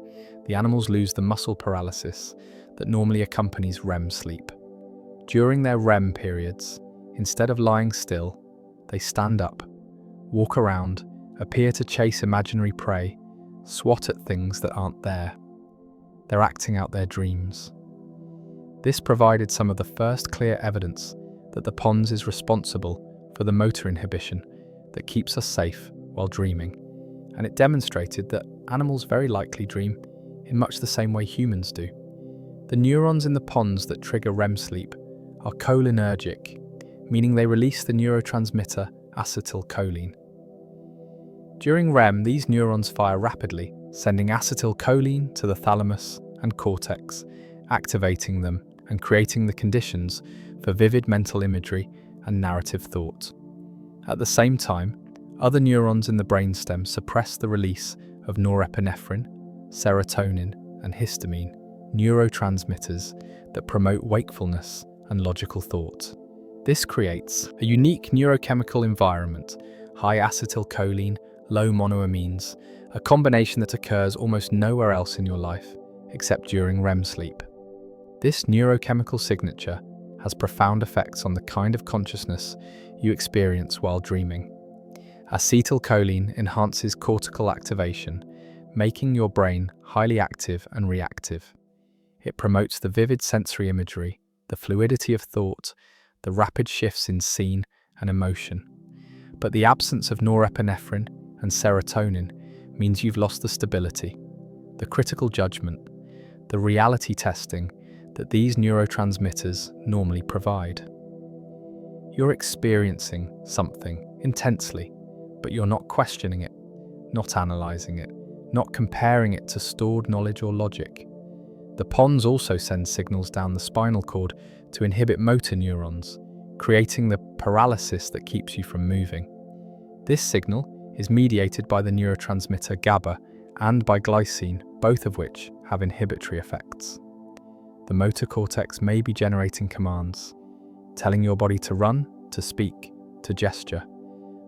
the animals lose the muscle paralysis that normally accompanies REM sleep. During their REM periods, instead of lying still, they stand up, walk around, appear to chase imaginary prey, swat at things that aren't there. They're acting out their dreams. This provided some of the first clear evidence that the pons is responsible for the motor inhibition that keeps us safe while dreaming, and it demonstrated that animals very likely dream in much the same way humans do. The neurons in the pons that trigger REM sleep are cholinergic, meaning they release the neurotransmitter acetylcholine. During REM, these neurons fire rapidly, sending acetylcholine to the thalamus and cortex, activating them and creating the conditions for vivid mental imagery and narrative thought. At the same time, other neurons in the brainstem suppress the release of norepinephrine, serotonin, and histamine, neurotransmitters that promote wakefulness and logical thought. This creates a unique neurochemical environment, high acetylcholine, low monoamines, a combination that occurs almost nowhere else in your life except during REM sleep. This neurochemical signature has profound effects on the kind of consciousness you experience while dreaming. Acetylcholine enhances cortical activation, making your brain highly active and reactive. It promotes the vivid sensory imagery, the fluidity of thought, the rapid shifts in scene and emotion. But the absence of norepinephrine and serotonin means you've lost the stability, the critical judgment, the reality testing that these neurotransmitters normally provide. You're experiencing something intensely, but you're not questioning it, not analyzing it, not comparing it to stored knowledge or logic. The pons also send signals down the spinal cord to inhibit motor neurons, creating the paralysis that keeps you from moving. This signal is mediated by the neurotransmitter GABA and by glycine, both of which have inhibitory effects. The motor cortex may be generating commands, telling your body to run, to speak, to gesture,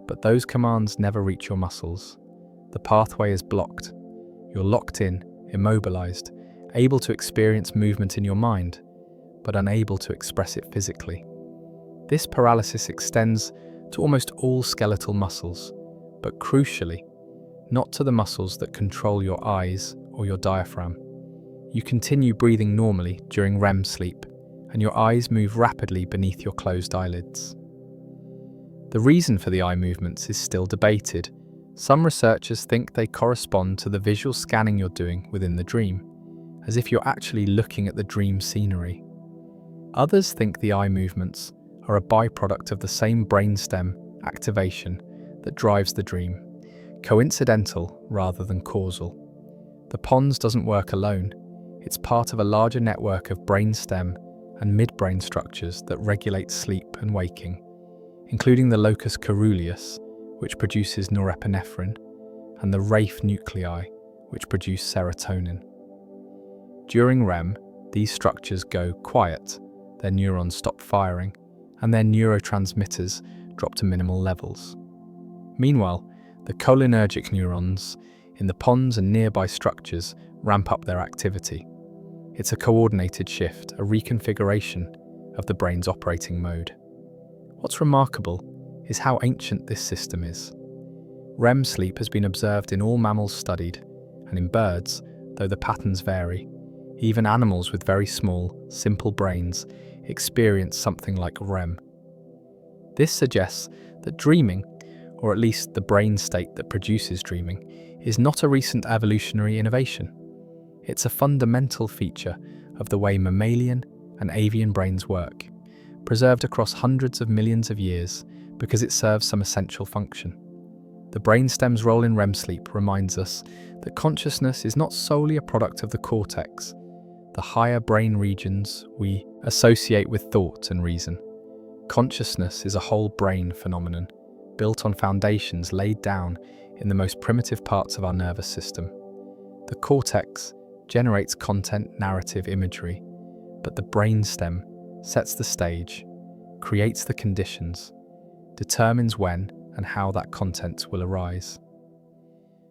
but those commands never reach your muscles. The pathway is blocked. You're locked in, immobilized, able to experience movement in your mind, but unable to express it physically. This paralysis extends to almost all skeletal muscles, but crucially, not to the muscles that control your eyes or your diaphragm. You continue breathing normally during REM sleep, and your eyes move rapidly beneath your closed eyelids. The reason for the eye movements is still debated. Some researchers think they correspond to the visual scanning you're doing within the dream, as if you're actually looking at the dream scenery. Others think the eye movements are a byproduct of the same brainstem activation that drives the dream, coincidental rather than causal. The pons doesn't work alone. It's part of a larger network of brainstem and midbrain structures that regulate sleep and waking, including the locus coeruleus, which produces norepinephrine, and the raphe nuclei, which produce serotonin. During REM, these structures go quiet, their neurons stop firing, and their neurotransmitters drop to minimal levels. Meanwhile, the cholinergic neurons in the pons and nearby structures ramp up their activity. It's a coordinated shift, a reconfiguration of the brain's operating mode. What's remarkable is how ancient this system is. REM sleep has been observed in all mammals studied, and in birds, though the patterns vary, even animals with very small, simple brains experience something like REM. This suggests that dreaming, or at least the brain state that produces dreaming, is not a recent evolutionary innovation. It's a fundamental feature of the way mammalian and avian brains work, preserved across hundreds of millions of years because it serves some essential function. The brainstem's role in REM sleep reminds us that consciousness is not solely a product of the cortex, the higher brain regions we associate with thought and reason. Consciousness is a whole brain phenomenon, built on foundations laid down in the most primitive parts of our nervous system. The cortex generates content, narrative, imagery, but the brainstem sets the stage, creates the conditions, determines when and how that content will arise.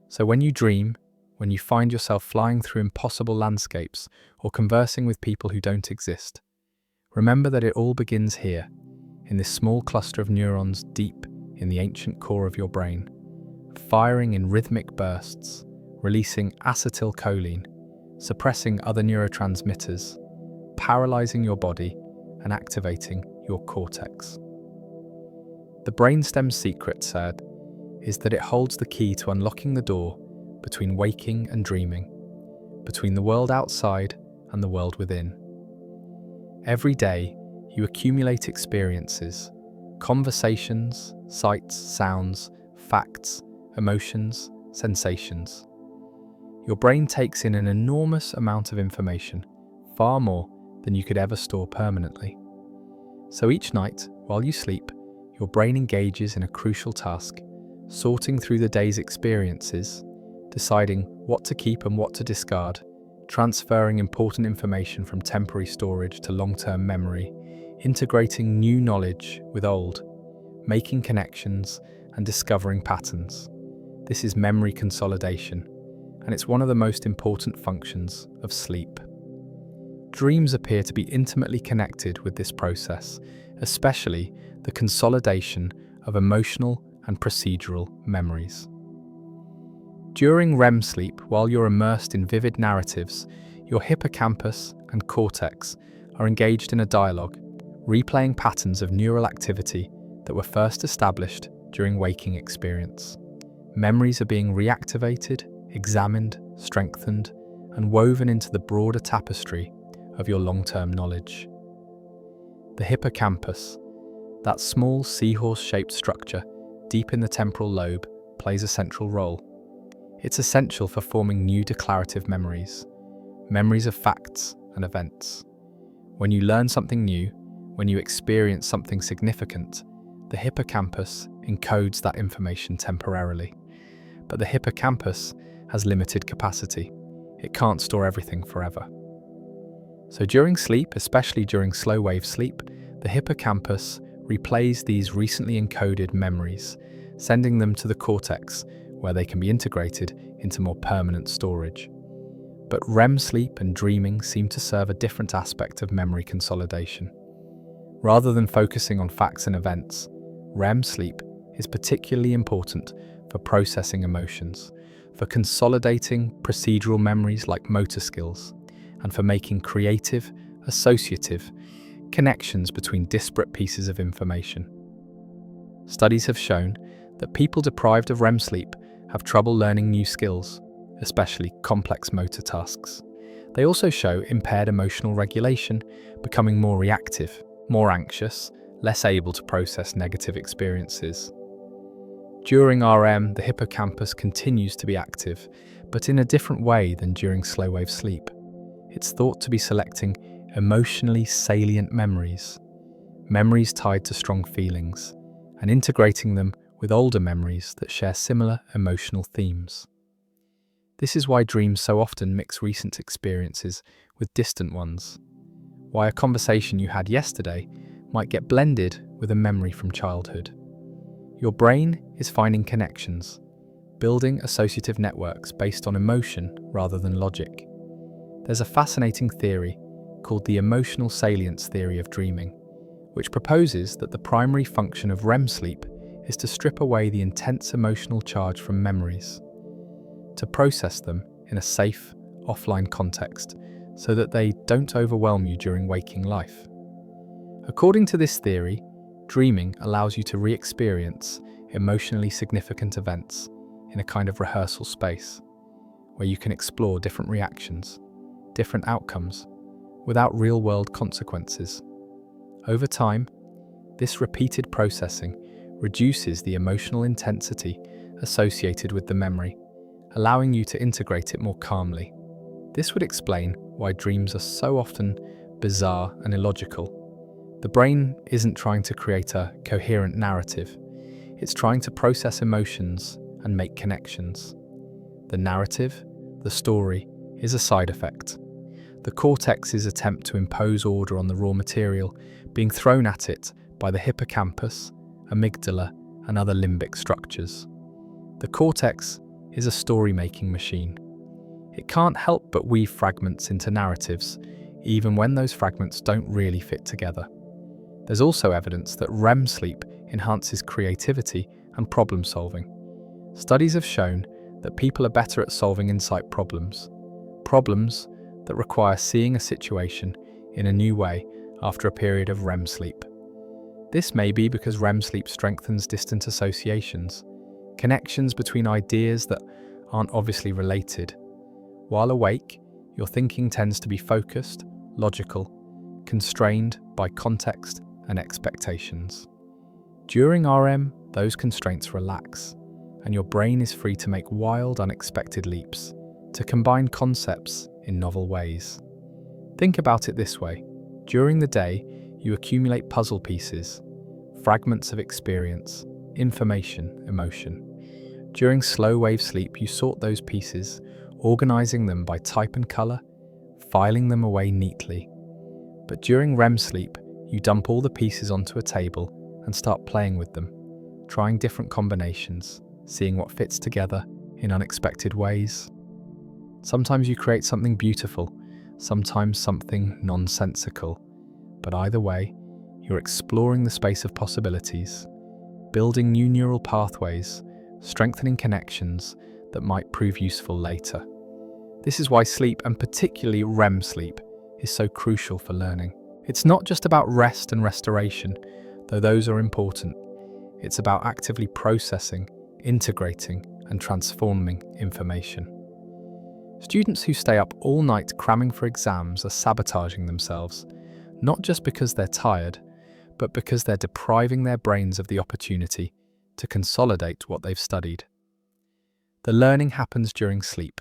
So when you dream, when you find yourself flying through impossible landscapes or conversing with people who don't exist, remember that it all begins here, in this small cluster of neurons deep in the ancient core of your brain, firing in rhythmic bursts, releasing acetylcholine, suppressing other neurotransmitters, paralyzing your body and activating your cortex. The brainstem's secret, said, is that it holds the key to unlocking the door between waking and dreaming, between the world outside and the world within. Every day, you accumulate experiences, conversations, sights, sounds, facts, emotions, sensations. Your brain takes in an enormous amount of information, far more than you could ever store permanently. So each night, while you sleep, your brain engages in a crucial task, sorting through the day's experiences, deciding what to keep and what to discard, transferring important information from temporary storage to long-term memory, integrating new knowledge with old, making connections and discovering patterns. This is memory consolidation, and it's one of the most important functions of sleep. Dreams appear to be intimately connected with this process, especially the consolidation of emotional and procedural memories. During REM sleep, while you're immersed in vivid narratives, your hippocampus and cortex are engaged in a dialogue, replaying patterns of neural activity that were first established during waking experience. Memories are being reactivated, examined, strengthened, and woven into the broader tapestry of your long-term knowledge. The hippocampus, that small seahorse-shaped structure deep in the temporal lobe, plays a central role. It's essential for forming new declarative memories, memories of facts and events. When you learn something new, when you experience something significant, the hippocampus encodes that information temporarily. But the hippocampus has limited capacity. It can't store everything forever. So during sleep, especially during slow-wave sleep, the hippocampus replays these recently encoded memories, sending them to the cortex, where they can be integrated into more permanent storage. But REM sleep and dreaming seem to serve a different aspect of memory consolidation. Rather than focusing on facts and events, REM sleep is particularly important for processing emotions, for consolidating procedural memories like motor skills, and for making creative, associative connections between disparate pieces of information. Studies have shown that people deprived of REM sleep have trouble learning new skills, especially complex motor tasks. They also show impaired emotional regulation, becoming more reactive, more anxious, less able to process negative experiences. During REM, the hippocampus continues to be active, but in a different way than during slow-wave sleep. It's thought to be selecting emotionally salient memories, memories tied to strong feelings, and integrating them with older memories that share similar emotional themes. This is why dreams so often mix recent experiences with distant ones, why a conversation you had yesterday might get blended with a memory from childhood. Your brain is finding connections, building associative networks based on emotion rather than logic. There's a fascinating theory called the emotional salience theory of dreaming, which proposes that the primary function of REM sleep is to strip away the intense emotional charge from memories, to process them in a safe, offline context so that they don't overwhelm you during waking life. According to this theory, dreaming allows you to re-experience emotionally significant events in a kind of rehearsal space, where you can explore different reactions, different outcomes, without real-world consequences. Over time, this repeated processing reduces the emotional intensity associated with the memory, allowing you to integrate it more calmly. This would explain why dreams are so often bizarre and illogical. The brain isn't trying to create a coherent narrative. It's trying to process emotions and make connections. The narrative, the story, is a side effect. The cortex's attempt to impose order on the raw material being thrown at it by the hippocampus, amygdala, and other limbic structures. The cortex is a story-making machine. It can't help but weave fragments into narratives, even when those fragments don't really fit together. There's also evidence that REM sleep enhances creativity and problem-solving. Studies have shown that people are better at solving insight problems that require seeing a situation in a new way after a period of REM sleep. This may be because REM sleep strengthens distant associations, connections between ideas that aren't obviously related. While awake, your thinking tends to be focused, logical, constrained by context and expectations. During REM, those constraints relax, and your brain is free to make wild, unexpected leaps, to combine concepts in novel ways. Think about it this way. During the day, you accumulate puzzle pieces, fragments of experience, information, emotion. During slow-wave sleep, you sort those pieces, organizing them by type and color, filing them away neatly. But during REM sleep, you dump all the pieces onto a table and start playing with them, trying different combinations, seeing what fits together in unexpected ways. Sometimes you create something beautiful, sometimes something nonsensical, but either way, you're exploring the space of possibilities, building new neural pathways, strengthening connections that might prove useful later. This is why sleep, and particularly REM sleep, is so crucial for learning. It's not just about rest and restoration, though those are important. It's about actively processing, integrating, and transforming information. Students who stay up all night cramming for exams are sabotaging themselves, not just because they're tired, but because they're depriving their brains of the opportunity to consolidate what they've studied. The learning happens during sleep.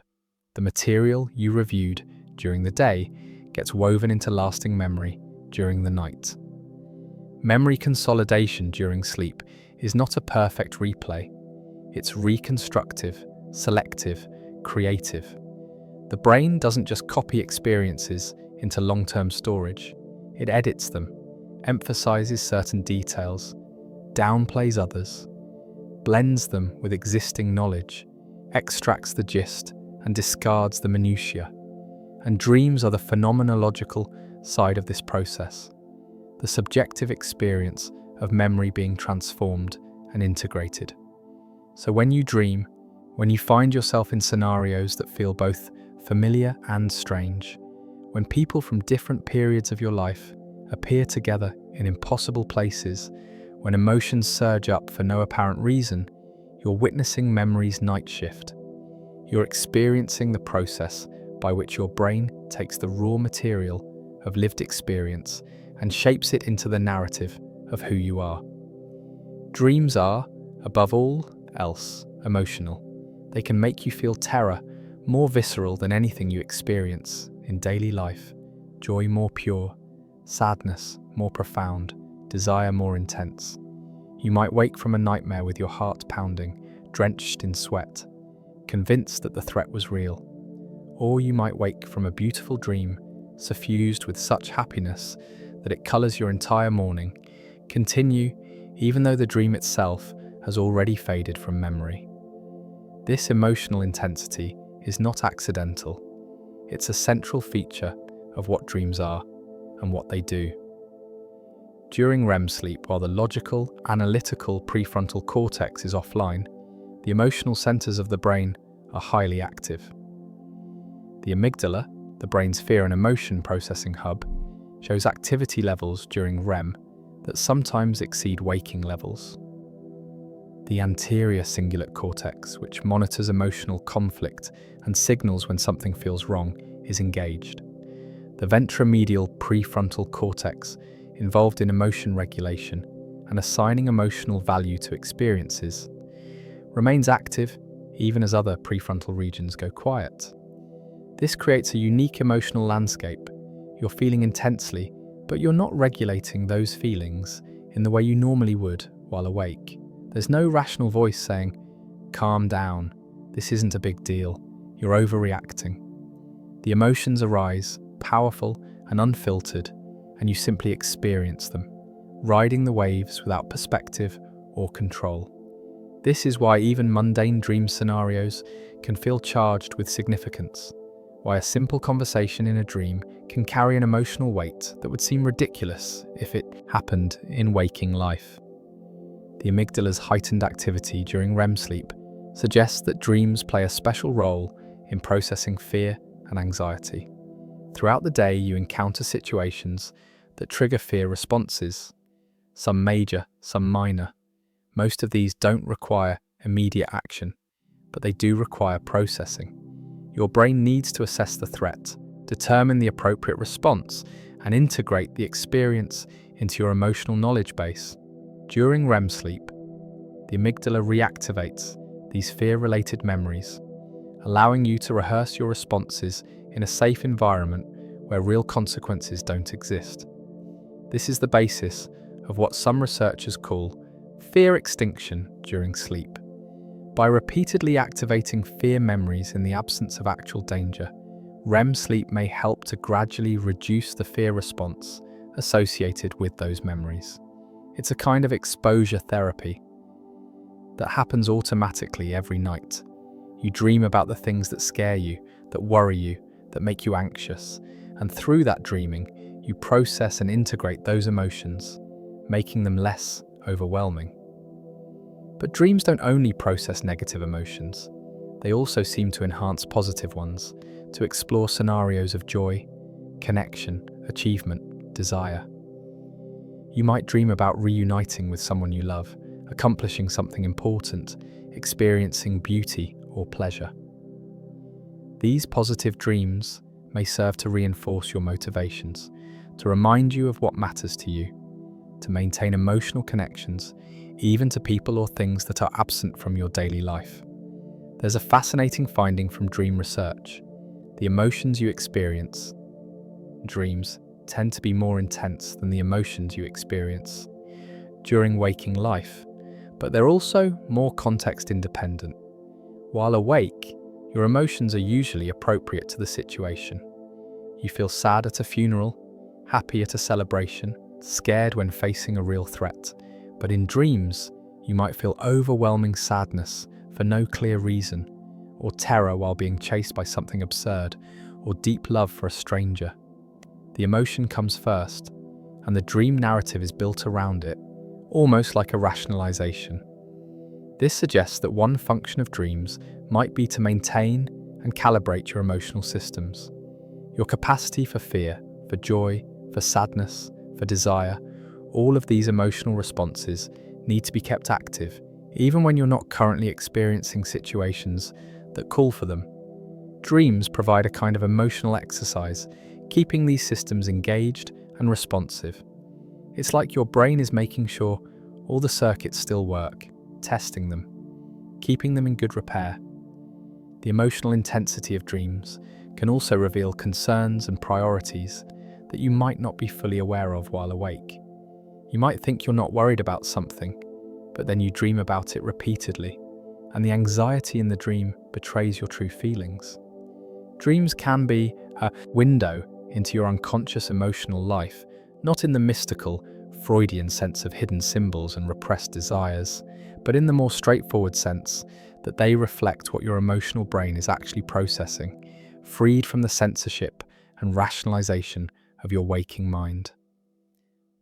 The material you reviewed during the day gets woven into lasting memory during the night. Memory consolidation during sleep is not a perfect replay. It's reconstructive, selective, creative. The brain doesn't just copy experiences into long-term storage. It edits them, emphasizes certain details, downplays others, blends them with existing knowledge, extracts the gist, and discards the minutiae. And dreams are the phenomenological side of this process, the subjective experience of memory being transformed and integrated. So when you dream, when you find yourself in scenarios that feel both familiar and strange, when people from different periods of your life appear together in impossible places, when emotions surge up for no apparent reason, you're witnessing memory's night shift. You're experiencing the process by which your brain takes the raw material of lived experience and shapes it into the narrative of who you are. Dreams are, above all else, emotional. They can make you feel terror more visceral than anything you experience in daily life, joy more pure, sadness more profound, desire more intense. You might wake from a nightmare with your heart pounding, drenched in sweat, convinced that the threat was real. Or you might wake from a beautiful dream, suffused with such happiness that it colours your entire morning, continue even though the dream itself has already faded from memory. This emotional intensity is not accidental. It's a central feature of what dreams are and what they do. During REM sleep, while the logical, analytical prefrontal cortex is offline, the emotional centers of the brain are highly active. The amygdala, the brain's fear and emotion processing hub, shows activity levels during REM that sometimes exceed waking levels. The anterior cingulate cortex, which monitors emotional conflict and signals when something feels wrong, is engaged. The ventromedial prefrontal cortex, involved in emotion regulation and assigning emotional value to experiences, remains active even as other prefrontal regions go quiet. This creates a unique emotional landscape. You're feeling intensely, but you're not regulating those feelings in the way you normally would while awake. There's no rational voice saying, "Calm down, this isn't a big deal, you're overreacting." The emotions arise, powerful and unfiltered, and you simply experience them, riding the waves without perspective or control. This is why even mundane dream scenarios can feel charged with significance, why a simple conversation in a dream can carry an emotional weight that would seem ridiculous if it happened in waking life. The amygdala's heightened activity during REM sleep suggests that dreams play a special role in processing fear and anxiety. Throughout the day, you encounter situations that trigger fear responses, some major, some minor. Most of these don't require immediate action, but they do require processing. Your brain needs to assess the threat, determine the appropriate response, and integrate the experience into your emotional knowledge base. During REM sleep, the amygdala reactivates these fear-related memories, allowing you to rehearse your responses in a safe environment where real consequences don't exist. This is the basis of what some researchers call fear extinction during sleep. By repeatedly activating fear memories in the absence of actual danger, REM sleep may help to gradually reduce the fear response associated with those memories. It's a kind of exposure therapy that happens automatically every night. You dream about the things that scare you, that worry you, that make you anxious, and through that dreaming, you process and integrate those emotions, making them less overwhelming. But dreams don't only process negative emotions. They also seem to enhance positive ones, to explore scenarios of joy, connection, achievement, desire. You might dream about reuniting with someone you love, accomplishing something important, experiencing beauty or pleasure. These positive dreams may serve to reinforce your motivations, to remind you of what matters to you, to maintain emotional connections, even to people or things that are absent from your daily life. There's a fascinating finding from dream research. The emotions you experience, dreams, tend to be more intense than the emotions you experience during waking life, but they're also more context independent. While awake, your emotions are usually appropriate to the situation. You feel sad at a funeral, happy at a celebration, scared when facing a real threat. But in dreams, you might feel overwhelming sadness for no clear reason, or terror while being chased by something absurd, or deep love for a stranger. The emotion comes first, and the dream narrative is built around it, almost like a rationalization. This suggests that one function of dreams might be to maintain and calibrate your emotional systems. Your capacity for fear, for joy, for sadness, for desire, all of these emotional responses need to be kept active, even when you're not currently experiencing situations that call for them. Dreams provide a kind of emotional exercise, keeping these systems engaged and responsive. It's like your brain is making sure all the circuits still work, testing them, keeping them in good repair. The emotional intensity of dreams can also reveal concerns and priorities that you might not be fully aware of while awake. You might think you're not worried about something, but then you dream about it repeatedly, and the anxiety in the dream betrays your true feelings. Dreams can be a window into your unconscious emotional life, not in the mystical, Freudian sense of hidden symbols and repressed desires, but in the more straightforward sense that they reflect what your emotional brain is actually processing, freed from the censorship and rationalization of your waking mind.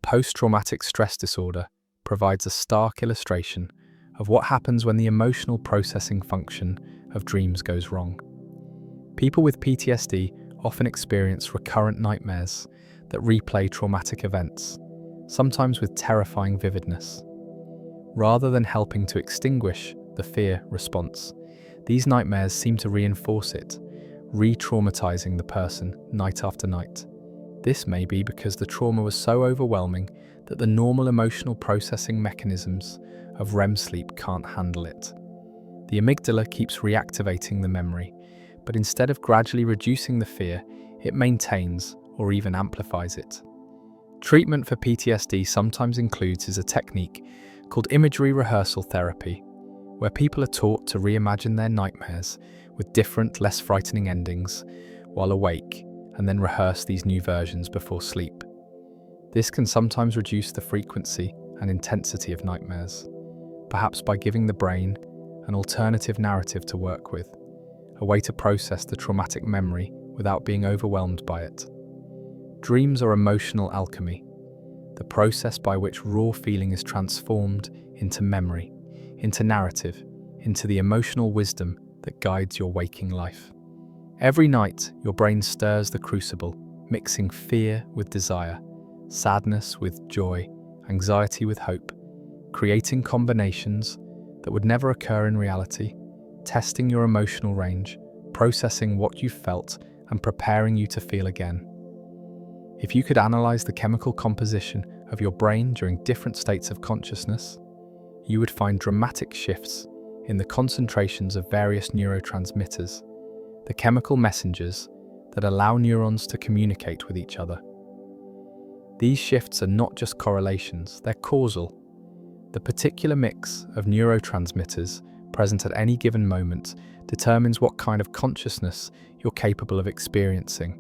Post-traumatic stress disorder provides a stark illustration of what happens when the emotional processing function of dreams goes wrong. People with PTSD often experience recurrent nightmares that replay traumatic events, sometimes with terrifying vividness. Rather than helping to extinguish the fear response, these nightmares seem to reinforce it, re-traumatizing the person night after night. This may be because the trauma was so overwhelming that the normal emotional processing mechanisms of REM sleep can't handle it. The amygdala keeps reactivating the memory, but instead of gradually reducing the fear, it maintains or even amplifies it. Treatment for PTSD sometimes includes a technique called imagery rehearsal therapy, where people are taught to reimagine their nightmares with different, less frightening endings, while awake and then rehearse these new versions before sleep. This can sometimes reduce the frequency and intensity of nightmares, perhaps by giving the brain an alternative narrative to work with, a way to process the traumatic memory without being overwhelmed by it. Dreams are emotional alchemy, the process by which raw feeling is transformed into memory, into narrative, into the emotional wisdom that guides your waking life. Every night, your brain stirs the crucible, mixing fear with desire, sadness with joy, anxiety with hope, creating combinations that would never occur in reality, testing your emotional range, processing what you felt, and preparing you to feel again. If you could analyze the chemical composition of your brain during different states of consciousness, you would find dramatic shifts in the concentrations of various neurotransmitters, the chemical messengers that allow neurons to communicate with each other. These shifts are not just correlations, they're causal. The particular mix of neurotransmitters present at any given moment determines what kind of consciousness you're capable of experiencing,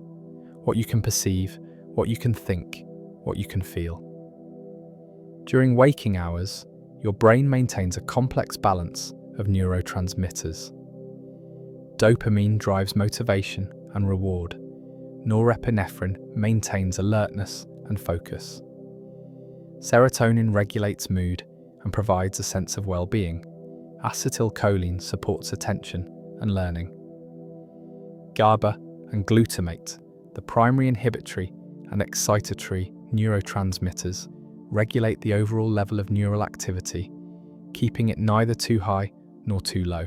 what you can perceive, what you can think, what you can feel. During waking hours, your brain maintains a complex balance of neurotransmitters. Dopamine drives motivation and reward. Norepinephrine maintains alertness and focus. Serotonin regulates mood and provides a sense of well-being. Acetylcholine supports attention and learning. GABA and glutamate, the primary inhibitory and excitatory neurotransmitters, regulate the overall level of neural activity, keeping it neither too high nor too low.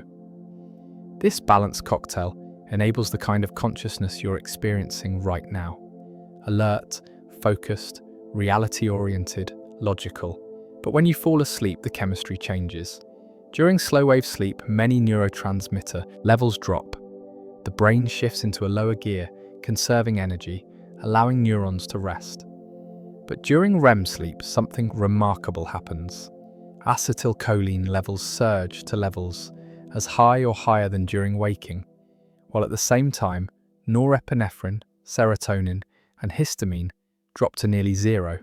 This balanced cocktail enables the kind of consciousness you're experiencing right now. Alert, focused, reality-oriented, logical. But when you fall asleep, the chemistry changes. During slow-wave sleep, many neurotransmitter levels drop. The brain shifts into a lower gear, conserving energy, allowing neurons to rest. But during REM sleep, something remarkable happens. Acetylcholine levels surge to levels as high or higher than during waking, while at the same time, norepinephrine, serotonin, and histamine drop to nearly zero.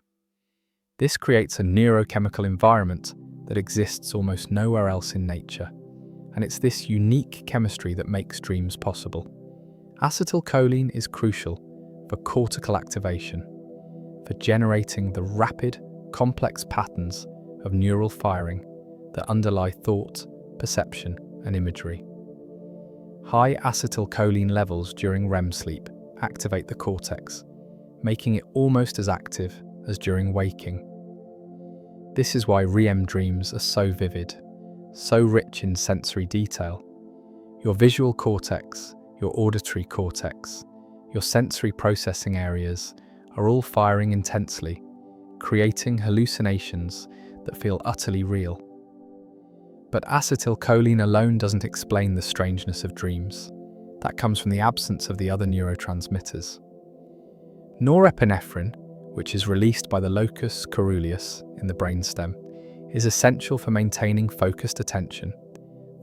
This creates a neurochemical environment that exists almost nowhere else in nature, and it's this unique chemistry that makes dreams possible. Acetylcholine is crucial for cortical activation, for generating the rapid, complex patterns of neural firing that underlie thought, perception, and imagery. High acetylcholine levels during REM sleep activate the cortex, making it almost as active as during waking. This is why REM dreams are so vivid, so rich in sensory detail. Your visual cortex, your auditory cortex, your sensory processing areas are all firing intensely, creating hallucinations that feel utterly real. But acetylcholine alone doesn't explain the strangeness of dreams. That comes from the absence of the other neurotransmitters. Norepinephrine, which is released by the locus coeruleus in the brainstem, is essential for maintaining focused attention,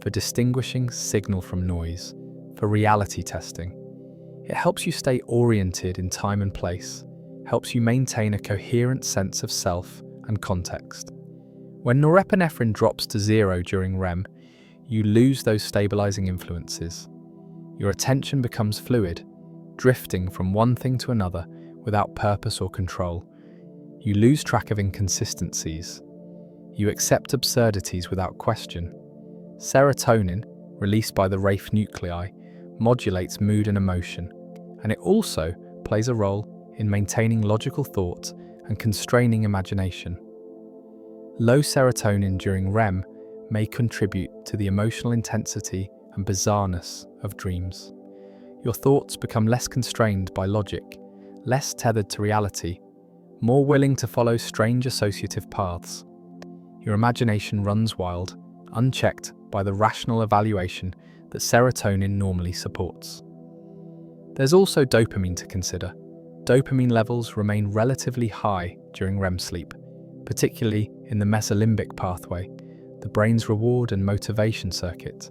for distinguishing signal from noise, for reality testing. It helps you stay oriented in time and place, helps you maintain a coherent sense of self and context. When norepinephrine drops to zero during REM, you lose those stabilizing influences. Your attention becomes fluid, drifting from one thing to another without purpose or control. You lose track of inconsistencies. You accept absurdities without question. Serotonin, released by the Rafe nuclei, modulates mood and emotion, and it also plays a role in maintaining logical thought and constraining imagination. Low serotonin during REM may contribute to the emotional intensity and bizarreness of dreams. Your thoughts become less constrained by logic, less tethered to reality, more willing to follow strange associative paths. Your imagination runs wild, unchecked by the rational evaluation that serotonin normally supports. There's also dopamine to consider. Dopamine levels remain relatively high during REM sleep, particularly in the mesolimbic pathway, the brain's reward and motivation circuit.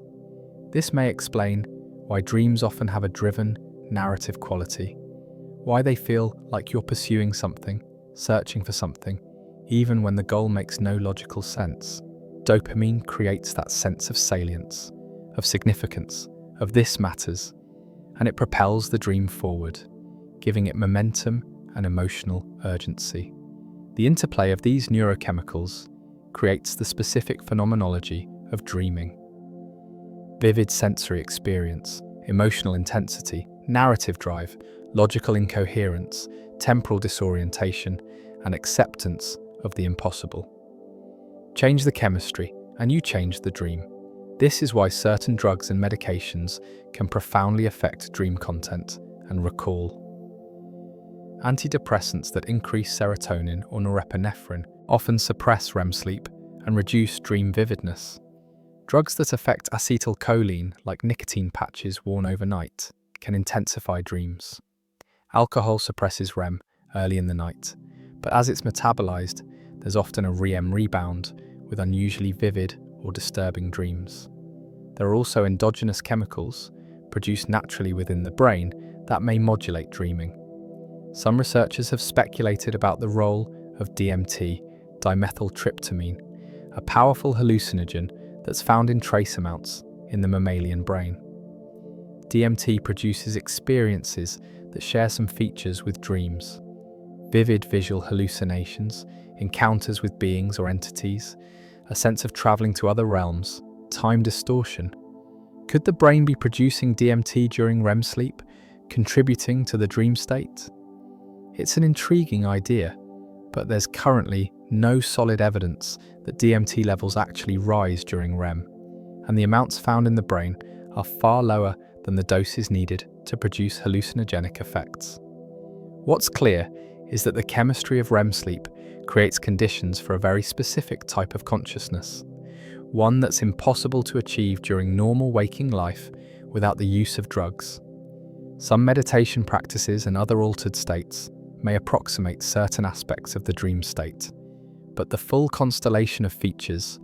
This may explain why dreams often have a driven, narrative quality, why they feel like you're pursuing something, searching for something, even when the goal makes no logical sense. Dopamine creates that sense of salience, of significance, of this matters, and it propels the dream forward, giving it momentum and emotional urgency. The interplay of these neurochemicals creates the specific phenomenology of dreaming. Vivid sensory experience, emotional intensity, narrative drive, logical incoherence, temporal disorientation, and acceptance of the impossible. Change the chemistry, and you change the dream. This is why certain drugs and medications can profoundly affect dream content and recall. Antidepressants that increase serotonin or norepinephrine often suppress REM sleep and reduce dream vividness. Drugs that affect acetylcholine, like nicotine patches worn overnight, can intensify dreams. Alcohol suppresses REM early in the night, but as it's metabolized, there's often a REM rebound with unusually vivid or disturbing dreams. There are also endogenous chemicals produced naturally within the brain that may modulate dreaming. Some researchers have speculated about the role of DMT, dimethyltryptamine, a powerful hallucinogen that's found in trace amounts in the mammalian brain. DMT produces experiences that share some features with dreams: vivid visual hallucinations, encounters with beings or entities, a sense of traveling to other realms, time distortion. Could the brain be producing DMT during REM sleep, contributing to the dream state? It's an intriguing idea, but there's currently no solid evidence that DMT levels actually rise during REM, and the amounts found in the brain are far lower than the doses needed to produce hallucinogenic effects. What's clear is that the chemistry of REM sleep creates conditions for a very specific type of consciousness, one that's impossible to achieve during normal waking life without the use of drugs. Some meditation practices and other altered states may approximate certain aspects of the dream state, but the full constellation of features,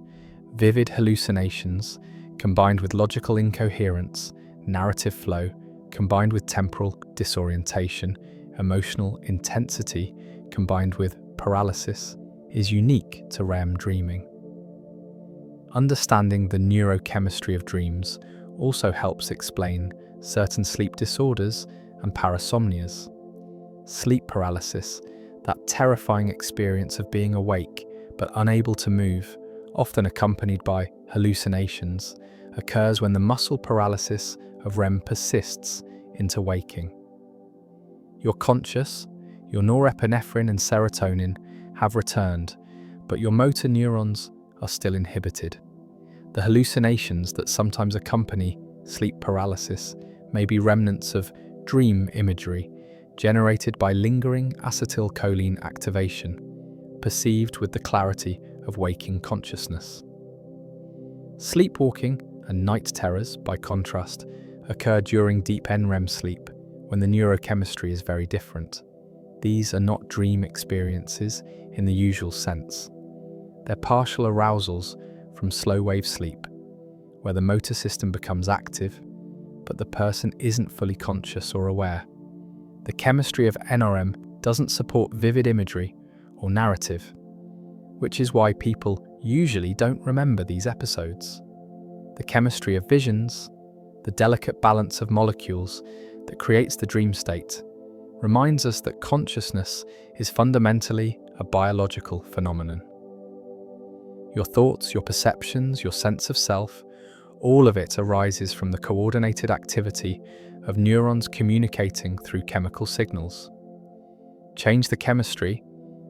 vivid hallucinations, combined with logical incoherence, narrative flow, combined with temporal disorientation, emotional intensity, combined with paralysis, is unique to REM dreaming. Understanding the neurochemistry of dreams also helps explain certain sleep disorders and parasomnias. Sleep paralysis, that terrifying experience of being awake but unable to move, often accompanied by hallucinations, occurs when the muscle paralysis of REM persists into waking. You're conscious, your norepinephrine and serotonin have returned, but your motor neurons are still inhibited. The hallucinations that sometimes accompany sleep paralysis may be remnants of dream imagery generated by lingering acetylcholine activation, perceived with the clarity of waking consciousness. Sleepwalking and night terrors, by contrast, occur during deep NREM sleep when the neurochemistry is very different. These are not dream experiences in the usual sense. They're partial arousals from slow-wave sleep, where the motor system becomes active, but the person isn't fully conscious or aware. The chemistry of NRM doesn't support vivid imagery or narrative, which is why people usually don't remember these episodes. The chemistry of visions, the delicate balance of molecules that creates the dream state, reminds us that consciousness is fundamentally a biological phenomenon. Your thoughts, your perceptions, your sense of self, all of it arises from the coordinated activity of neurons communicating through chemical signals. Change the chemistry,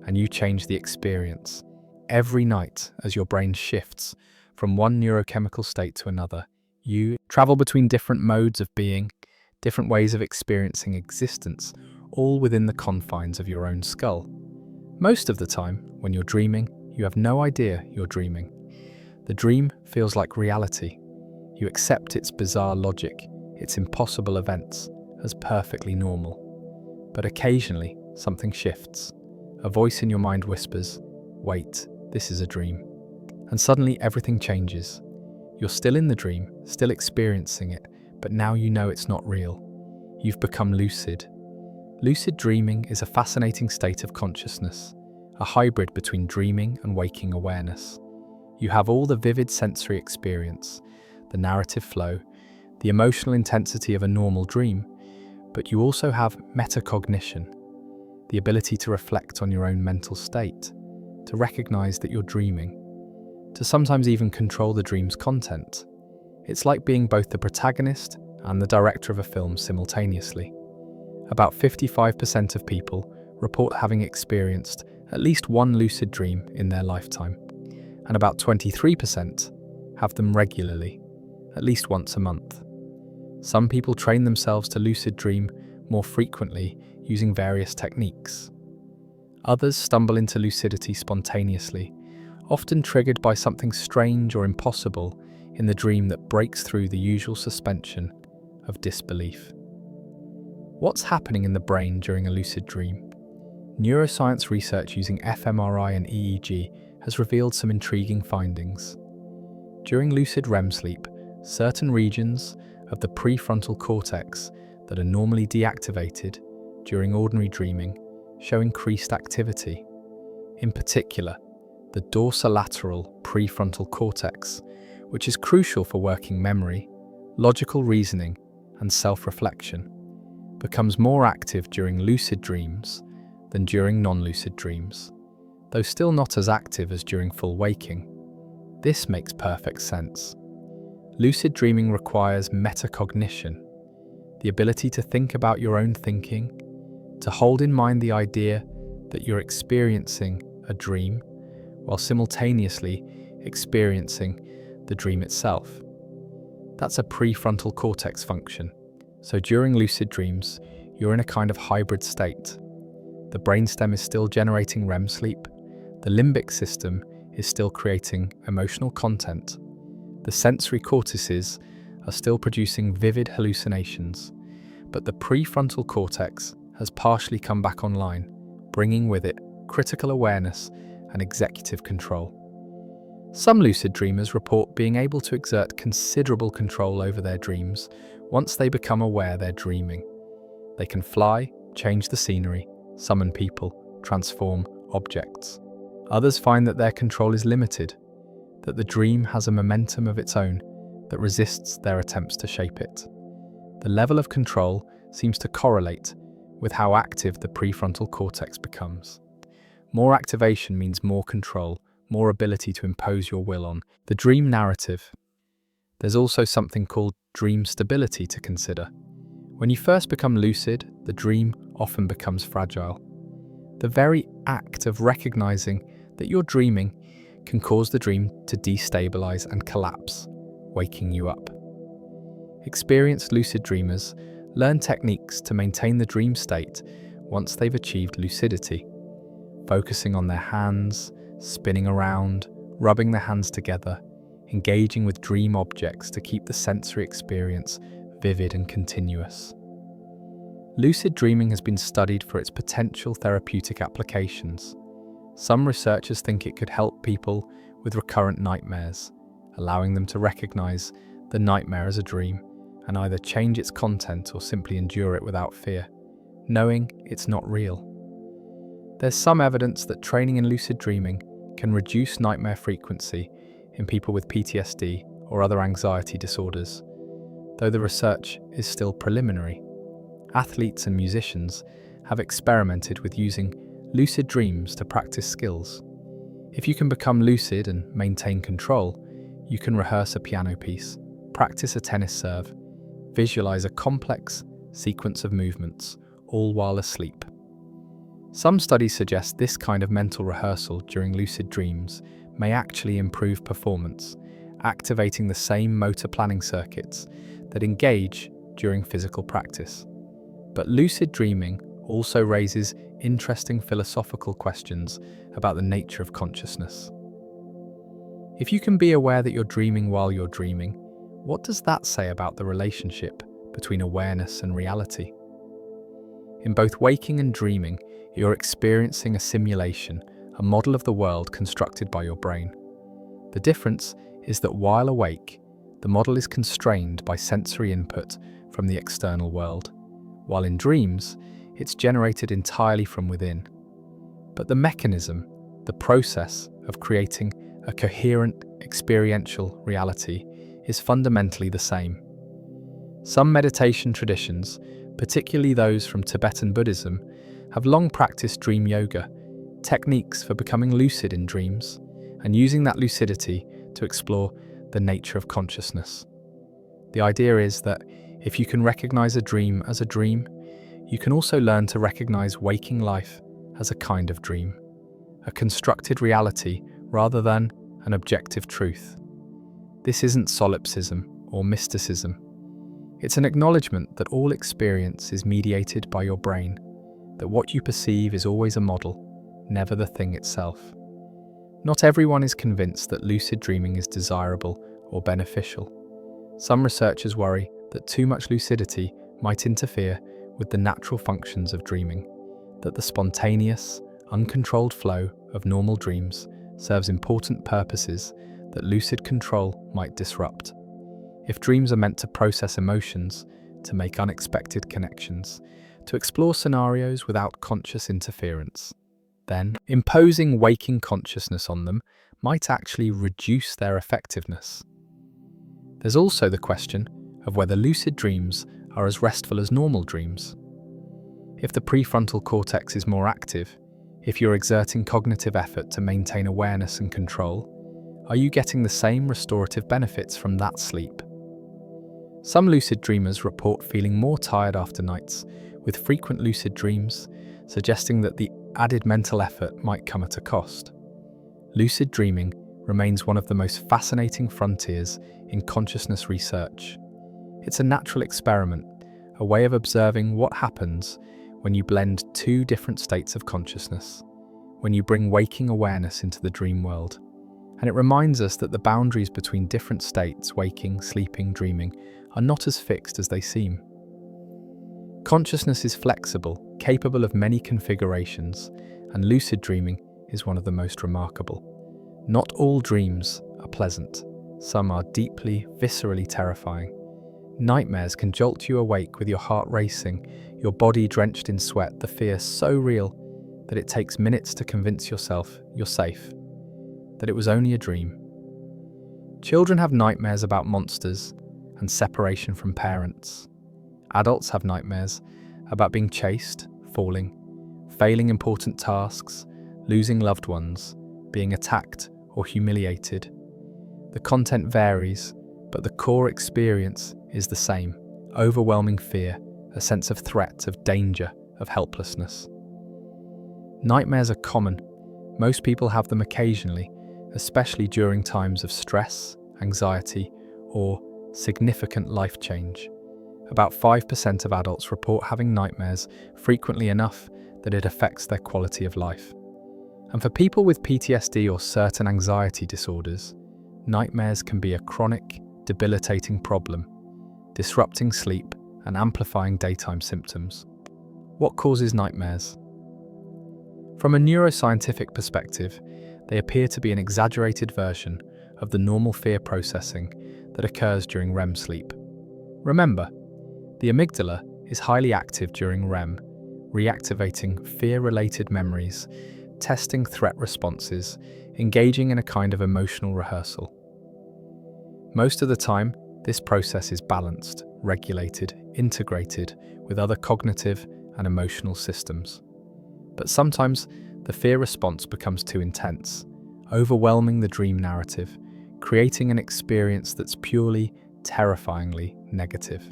and you change the experience. Every night, as your brain shifts from one neurochemical state to another, you travel between different modes of being, different ways of experiencing existence, all within the confines of your own skull. Most of the time, when you're dreaming, you have no idea you're dreaming. The dream feels like reality. You accept its bizarre logic, its impossible events, as perfectly normal. But occasionally, something shifts. A voice in your mind whispers, "Wait, this is a dream." And suddenly everything changes. You're still in the dream, still experiencing it, but now you know it's not real. you've become lucid. Lucid dreaming is a fascinating state of consciousness, a hybrid between dreaming and waking awareness. You have all the vivid sensory experience, the narrative flow, the emotional intensity of a normal dream, but you also have metacognition, the ability to reflect on your own mental state, to recognize that you're dreaming, to sometimes even control the dream's content. It's like being both the protagonist and the director of a film simultaneously. About 55% of people report having experienced at least one lucid dream in their lifetime, and about 23% have them regularly, at least once a month. Some people train themselves to lucid dream more frequently using various techniques. Others stumble into lucidity spontaneously, often triggered by something strange or impossible in the dream that breaks through the usual suspension of disbelief. What's happening in the brain during a lucid dream? Neuroscience research using fMRI and EEG has revealed some intriguing findings. During lucid REM sleep, certain regions of the prefrontal cortex that are normally deactivated during ordinary dreaming show increased activity. In particular, the dorsolateral prefrontal cortex, which is crucial for working memory, logical reasoning, and self-reflection, becomes more active during lucid dreams than during non-lucid dreams, though still not as active as during full waking. This makes perfect sense. Lucid dreaming requires metacognition, the ability to think about your own thinking, to hold in mind the idea that you're experiencing a dream while simultaneously experiencing the dream itself. That's a prefrontal cortex function. So during lucid dreams, you're in a kind of hybrid state. The brainstem is still generating REM sleep, the limbic system is still creating emotional content, the sensory cortices are still producing vivid hallucinations, but the prefrontal cortex has partially come back online, bringing with it critical awareness and executive control. Some lucid dreamers report being able to exert considerable control over their dreams once they become aware they're dreaming. They can fly, change the scenery, summon people, transform objects. Others find that their control is limited, that the dream has a momentum of its own that resists their attempts to shape it. The level of control seems to correlate with how active the prefrontal cortex becomes. More activation means more control, more ability to impose your will on the dream narrative. There's also something called dream stability to consider. When you first become lucid, the dream often becomes fragile. The very act of recognizing that you're dreaming can cause the dream to destabilize and collapse, waking you up. Experienced lucid dreamers learn techniques to maintain the dream state once they've achieved lucidity, focusing on their hands, spinning around, rubbing their hands together, engaging with dream objects to keep the sensory experience vivid and continuous. Lucid dreaming has been studied for its potential therapeutic applications. Some researchers think it could help people with recurrent nightmares, allowing them to recognize the nightmare as a dream and either change its content or simply endure it without fear, knowing it's not real. There's some evidence that training in lucid dreaming can reduce nightmare frequency in people with PTSD or other anxiety disorders, though the research is still preliminary. Athletes and musicians have experimented with using lucid dreams to practice skills. If you can become lucid and maintain control, you can rehearse a piano piece, practice a tennis serve, visualize a complex sequence of movements, all while asleep. Some studies suggest this kind of mental rehearsal during lucid dreams may actually improve performance, activating the same motor planning circuits that engage during physical practice. But lucid dreaming also raises interesting philosophical questions about the nature of consciousness. If you can be aware that you're dreaming while you're dreaming, what does that say about the relationship between awareness and reality? In both waking and dreaming, you're experiencing a simulation, a model of the world constructed by your brain. The difference is that while awake, the model is constrained by sensory input from the external world, while in dreams, it's generated entirely from within. But the mechanism, the process of creating a coherent experiential reality is fundamentally the same. Some meditation traditions, particularly those from Tibetan Buddhism, have long practiced dream yoga, techniques for becoming lucid in dreams, and using that lucidity to explore the nature of consciousness. The idea is that if you can recognize a dream as a dream, you can also learn to recognize waking life as a kind of dream, a constructed reality rather than an objective truth. This isn't solipsism or mysticism. It's an acknowledgement that all experience is mediated by your brain, that what you perceive is always a model, never the thing itself. Not everyone is convinced that lucid dreaming is desirable or beneficial. Some researchers worry that too much lucidity might interfere with the natural functions of dreaming, that the spontaneous, uncontrolled flow of normal dreams serves important purposes that lucid control might disrupt. If dreams are meant to process emotions, to make unexpected connections, to explore scenarios without conscious interference, then imposing waking consciousness on them might actually reduce their effectiveness. There's also the question of whether lucid dreams are as restful as normal dreams. If the prefrontal cortex is more active, if you're exerting cognitive effort to maintain awareness and control, are you getting the same restorative benefits from that sleep? Some lucid dreamers report feeling more tired after nights, with frequent lucid dreams, suggesting that the added mental effort might come at a cost. Lucid dreaming remains one of the most fascinating frontiers in consciousness research. It's a natural experiment, a way of observing what happens when you blend two different states of consciousness, when you bring waking awareness into the dream world. And it reminds us that the boundaries between different states, waking, sleeping, dreaming, are not as fixed as they seem. Consciousness is flexible, capable of many configurations, and lucid dreaming is one of the most remarkable. Not all dreams are pleasant. Some are deeply, viscerally terrifying. Nightmares can jolt you awake with your heart racing, your body drenched in sweat, the fear so real that it takes minutes to convince yourself you're safe, that it was only a dream. Children have nightmares about monsters and separation from parents. Adults have nightmares about being chased, falling, failing important tasks, losing loved ones, being attacked or humiliated. The content varies, but the core experience is the same: overwhelming fear, a sense of threat, of danger, of helplessness. Nightmares are common. Most people have them occasionally, especially during times of stress, anxiety, or significant life change. About 5% of adults report having nightmares frequently enough that it affects their quality of life. And for people with PTSD or certain anxiety disorders, nightmares can be a chronic, debilitating problem, disrupting sleep and amplifying daytime symptoms. What causes nightmares? From a neuroscientific perspective, they appear to be an exaggerated version of the normal fear processing that occurs during REM sleep. Remember, the amygdala is highly active during REM, reactivating fear-related memories, testing threat responses, engaging in a kind of emotional rehearsal. Most of the time, this process is balanced, regulated, integrated with other cognitive and emotional systems. But sometimes the fear response becomes too intense, overwhelming the dream narrative, creating an experience that's purely, terrifyingly negative.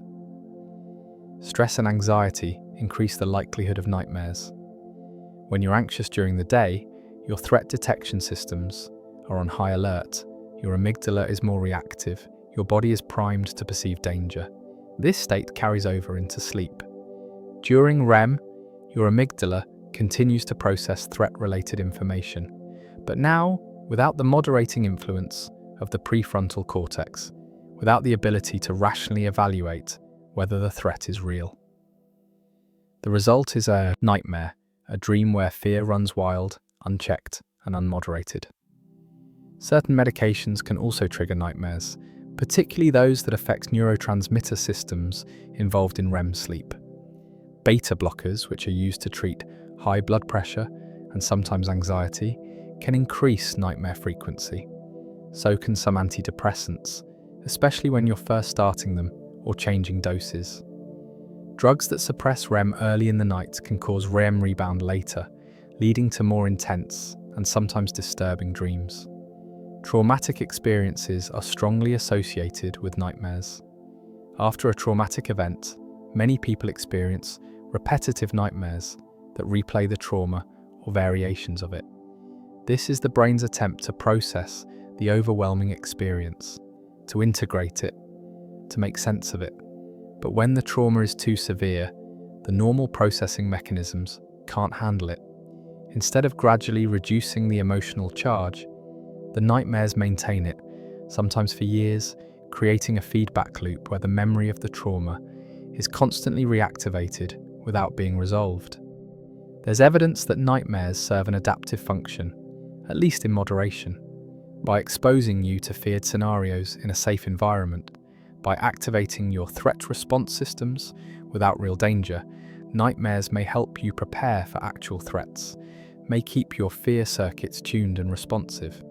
Stress and anxiety increase the likelihood of nightmares. When you're anxious during the day, your threat detection systems are on high alert, your amygdala is more reactive, your body is primed to perceive danger. This state carries over into sleep. During REM, your amygdala continues to process threat-related information, but now without the moderating influence of the prefrontal cortex, without the ability to rationally evaluate whether the threat is real. The result is a nightmare, a dream where fear runs wild, unchecked, and unmoderated. Certain medications can also trigger nightmares, particularly those that affect neurotransmitter systems involved in REM sleep. Beta blockers, which are used to treat high blood pressure and sometimes anxiety, can increase nightmare frequency. So can some antidepressants, especially when you're first starting them or changing doses. Drugs that suppress REM early in the night can cause REM rebound later, leading to more intense and sometimes disturbing dreams. Traumatic experiences are strongly associated with nightmares. After a traumatic event, many people experience repetitive nightmares that replay the trauma or variations of it. This is the brain's attempt to process the overwhelming experience, to integrate it, to make sense of it. But when the trauma is too severe, the normal processing mechanisms can't handle it. Instead of gradually reducing the emotional charge, the nightmares maintain it, sometimes for years, creating a feedback loop where the memory of the trauma is constantly reactivated without being resolved. There's evidence that nightmares serve an adaptive function, at least in moderation. By exposing you to feared scenarios in a safe environment, by activating your threat response systems without real danger, nightmares may help you prepare for actual threats, may keep your fear circuits tuned and responsive.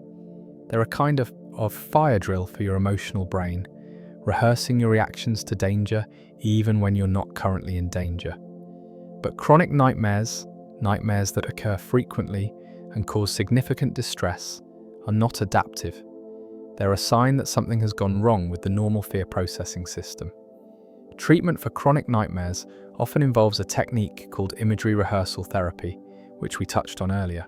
They're a kind of fire drill for your emotional brain, rehearsing your reactions to danger even when you're not currently in danger. But chronic nightmares, nightmares that occur frequently and cause significant distress, are not adaptive. They're a sign that something has gone wrong with the normal fear processing system. Treatment for chronic nightmares often involves a technique called imagery rehearsal therapy, which we touched on earlier.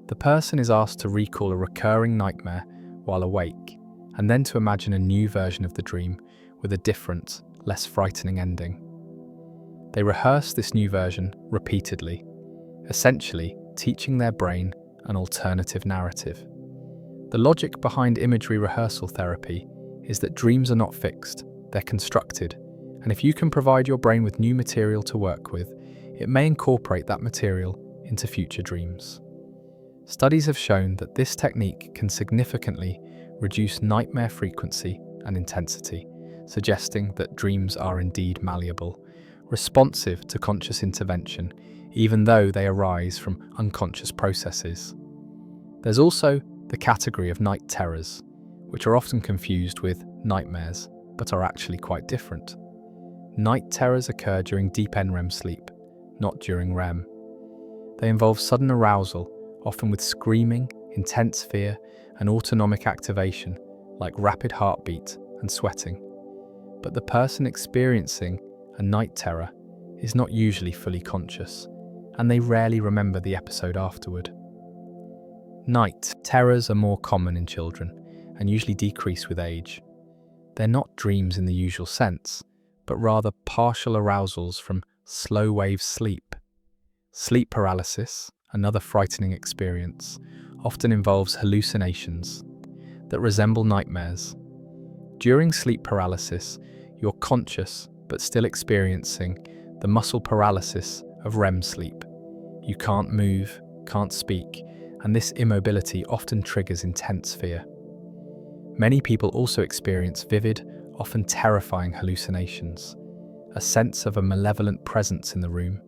The person is asked to recall a recurring nightmare while awake, and then to imagine a new version of the dream with a different, less frightening ending. They rehearse this new version repeatedly, essentially teaching their brain an alternative narrative. The logic behind imagery rehearsal therapy is that dreams are not fixed, they're constructed, and if you can provide your brain with new material to work with, it may incorporate that material into future dreams. Studies have shown that this technique can significantly reduce nightmare frequency and intensity, suggesting that dreams are indeed malleable, responsive to conscious intervention, even though they arise from unconscious processes. There's also the category of night terrors, which are often confused with nightmares, but are actually quite different. Night terrors occur during deep NREM sleep, not during REM. They involve sudden arousal, often with screaming, intense fear, and autonomic activation, like rapid heartbeat and sweating. But the person experiencing a night terror is not usually fully conscious, and they rarely remember the episode afterward. Night terrors are more common in children and usually decrease with age. They're not dreams in the usual sense, but rather partial arousals from slow-wave sleep. Sleep paralysis, another frightening experience, often involves hallucinations that resemble nightmares. During sleep paralysis, you're conscious but still experiencing the muscle paralysis of REM sleep. You can't move, can't speak, and this immobility often triggers intense fear. Many people also experience vivid, often terrifying hallucinations, a sense of a malevolent presence in the room,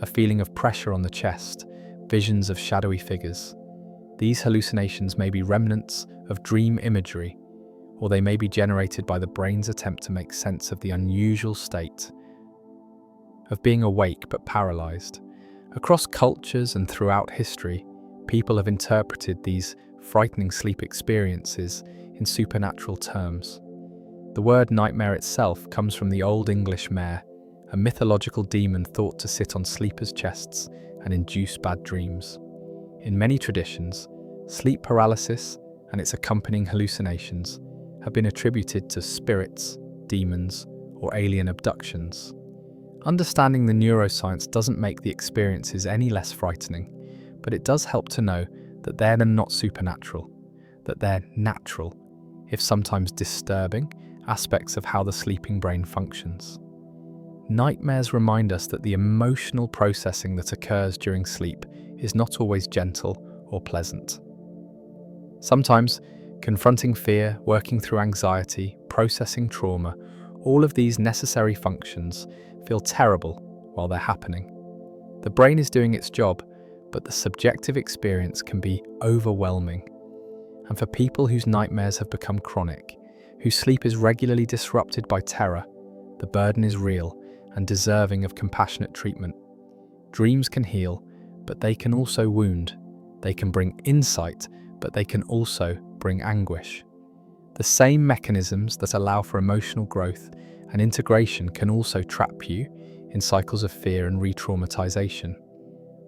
a feeling of pressure on the chest, visions of shadowy figures. These hallucinations may be remnants of dream imagery, or they may be generated by the brain's attempt to make sense of the unusual state of being awake but paralyzed. Across cultures and throughout history, people have interpreted these frightening sleep experiences in supernatural terms. The word nightmare itself comes from the Old English mare, a mythological demon thought to sit on sleepers' chests and induce bad dreams. In many traditions, sleep paralysis and its accompanying hallucinations have been attributed to spirits, demons, or alien abductions. Understanding the neuroscience doesn't make the experiences any less frightening, but it does help to know that they're not supernatural, that they're natural, if sometimes disturbing, aspects of how the sleeping brain functions. Nightmares remind us that the emotional processing that occurs during sleep is not always gentle or pleasant. Sometimes, confronting fear, working through anxiety, processing trauma, all of these necessary functions feel terrible while they're happening. The brain is doing its job, but the subjective experience can be overwhelming. And for people whose nightmares have become chronic, whose sleep is regularly disrupted by terror, the burden is real and deserving of compassionate treatment. Dreams can heal, but they can also wound. They can bring insight, but they can also bring anguish. The same mechanisms that allow for emotional growth and integration can also trap you in cycles of fear and re-traumatization.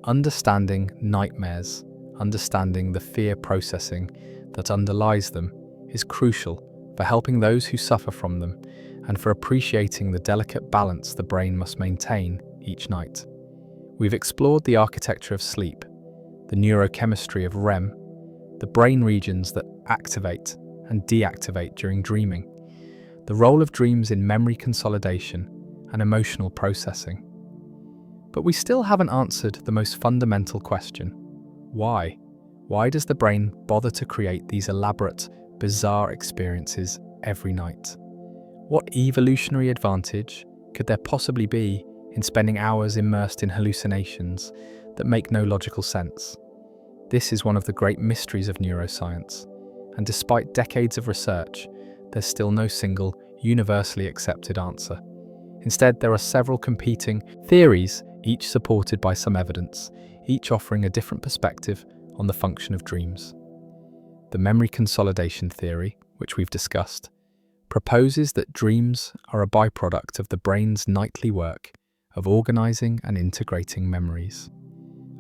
Understanding nightmares, understanding the fear processing that underlies them, is crucial for helping those who suffer from them and for appreciating the delicate balance the brain must maintain each night. We've explored the architecture of sleep, the neurochemistry of REM, the brain regions that activate and deactivate during dreaming, the role of dreams in memory consolidation and emotional processing. But we still haven't answered the most fundamental question: why? Why does the brain bother to create these elaborate, bizarre experiences every night? What evolutionary advantage could there possibly be in spending hours immersed in hallucinations that make no logical sense? This is one of the great mysteries of neuroscience, and despite decades of research, there's still no single, universally accepted answer. Instead, there are several competing theories, each supported by some evidence, each offering a different perspective on the function of dreams. The memory consolidation theory, which we've discussed, proposes that dreams are a byproduct of the brain's nightly work of organizing and integrating memories.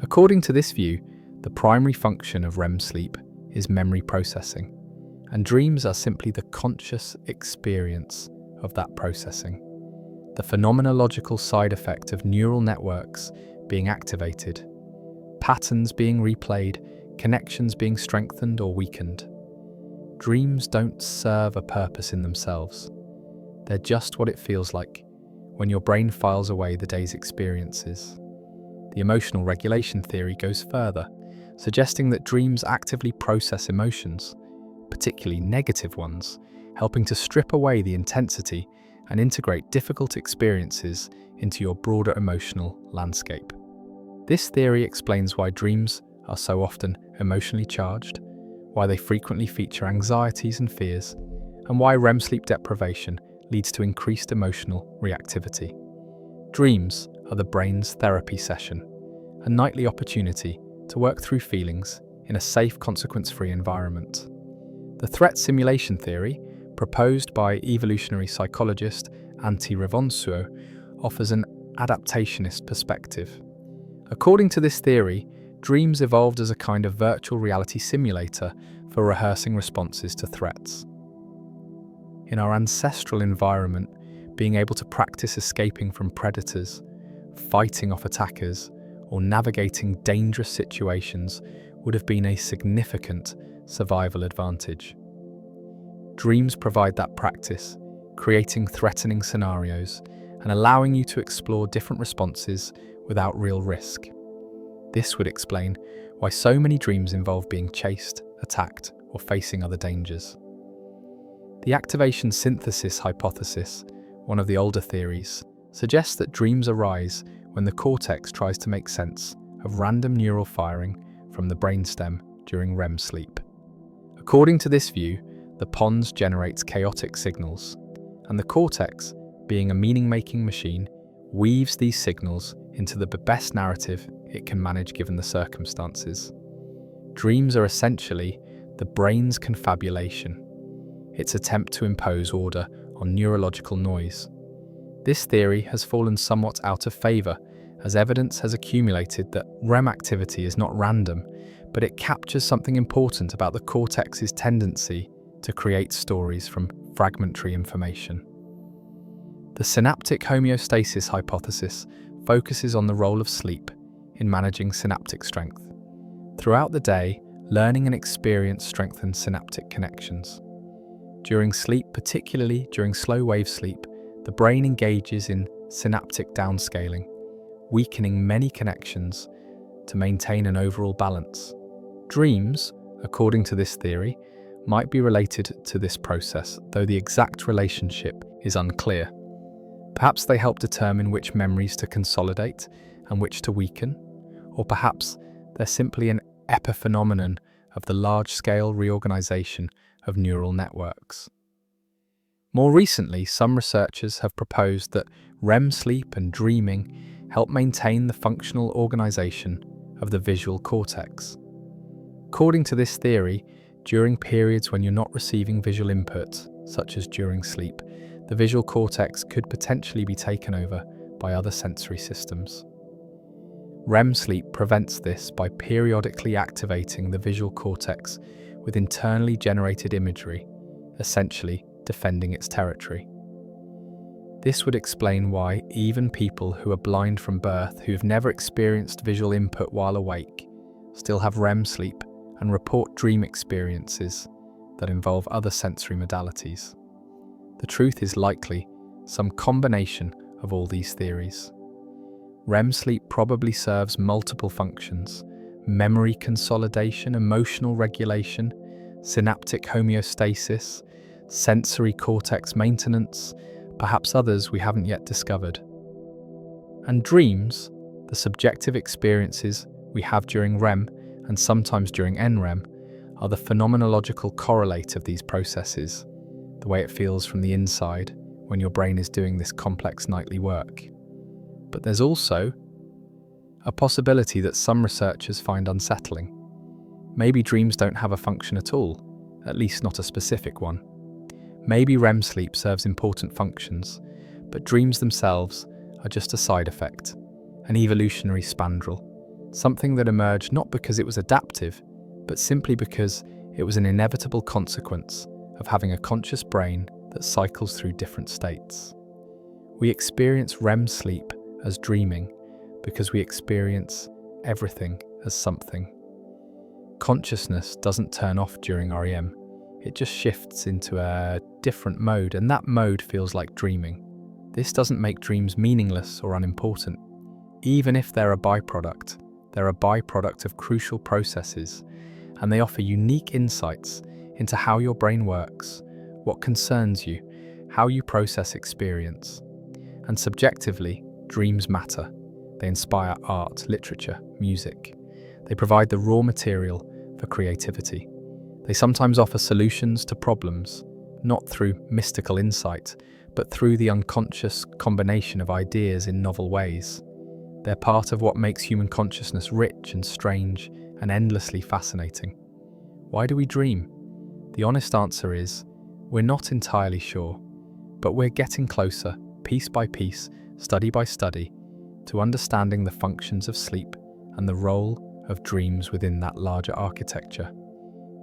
According to this view, the primary function of REM sleep is memory processing, and dreams are simply the conscious experience of that processing, the phenomenological side effect of neural networks being activated, patterns being replayed, connections being strengthened or weakened. Dreams don't serve a purpose in themselves. They're just what it feels like when your brain files away the day's experiences. The emotional regulation theory goes further, suggesting that dreams actively process emotions, particularly negative ones, helping to strip away the intensity and integrate difficult experiences into your broader emotional landscape. This theory explains why dreams are so often emotionally charged, why they frequently feature anxieties and fears, and why REM sleep deprivation leads to increased emotional reactivity. Dreams are the brain's therapy session, a nightly opportunity to work through feelings in a safe, consequence-free environment. The threat simulation theory, proposed by evolutionary psychologist Antti Revonsuo, offers an adaptationist perspective. According to this theory, dreams evolved as a kind of virtual reality simulator for rehearsing responses to threats. In our ancestral environment, being able to practice escaping from predators, fighting off attackers, or navigating dangerous situations would have been a significant survival advantage. Dreams provide that practice, creating threatening scenarios and allowing you to explore different responses without real risk. This would explain why so many dreams involve being chased, attacked, or facing other dangers. The activation synthesis hypothesis, one of the older theories, suggests that dreams arise when the cortex tries to make sense of random neural firing from the brainstem during REM sleep. According to this view, the pons generates chaotic signals, and the cortex, being a meaning-making machine, weaves these signals into the best narrative it can manage given the circumstances. Dreams are essentially the brain's confabulation, its attempt to impose order on neurological noise. This theory has fallen somewhat out of favour, as evidence has accumulated that REM activity is not random, but it captures something important about the cortex's tendency to create stories from fragmentary information. The synaptic homeostasis hypothesis focuses on the role of sleep in managing synaptic strength. Throughout the day, learning and experience strengthen synaptic connections. During sleep, particularly during slow-wave sleep, the brain engages in synaptic downscaling, weakening many connections to maintain an overall balance. Dreams, according to this theory, might be related to this process, though the exact relationship is unclear. Perhaps they help determine which memories to consolidate and which to weaken, or perhaps they're simply an epiphenomenon of the large-scale reorganization of neural networks. More recently, some researchers have proposed that REM sleep and dreaming help maintain the functional organization of the visual cortex. According to this theory, during periods when you're not receiving visual input, such as during sleep, the visual cortex could potentially be taken over by other sensory systems. REM sleep prevents this by periodically activating the visual cortex with internally generated imagery, essentially defending its territory. This would explain why even people who are blind from birth, who've never experienced visual input while awake, still have REM sleep and report dream experiences that involve other sensory modalities. The truth is likely some combination of all these theories. REM sleep probably serves multiple functions: memory consolidation, emotional regulation, synaptic homeostasis, sensory cortex maintenance, perhaps others we haven't yet discovered. And dreams, the subjective experiences we have during REM and sometimes during NREM, are the phenomenological correlate of these processes, the way it feels from the inside when your brain is doing this complex nightly work. But there's also a possibility that some researchers find unsettling. Maybe dreams don't have a function at all, at least not a specific one. Maybe REM sleep serves important functions, but dreams themselves are just a side effect, an evolutionary spandrel, something that emerged not because it was adaptive, but simply because it was an inevitable consequence of having a conscious brain that cycles through different states. We experience REM sleep as dreaming because we experience everything as something. Consciousness doesn't turn off during REM. It just shifts into a different mode, and that mode feels like dreaming. This doesn't make dreams meaningless or unimportant. Even if they're a byproduct of crucial processes, and they offer unique insights into how your brain works, what concerns you, how you process experience. And subjectively, dreams matter. They inspire art, literature, music. They provide the raw material for creativity. They sometimes offer solutions to problems, not through mystical insight, but through the unconscious combination of ideas in novel ways. They're part of what makes human consciousness rich and strange and endlessly fascinating. Why do we dream? The honest answer is, we're not entirely sure, but we're getting closer, piece by piece, study by study, to understanding the functions of sleep and the role of dreams within that larger architecture.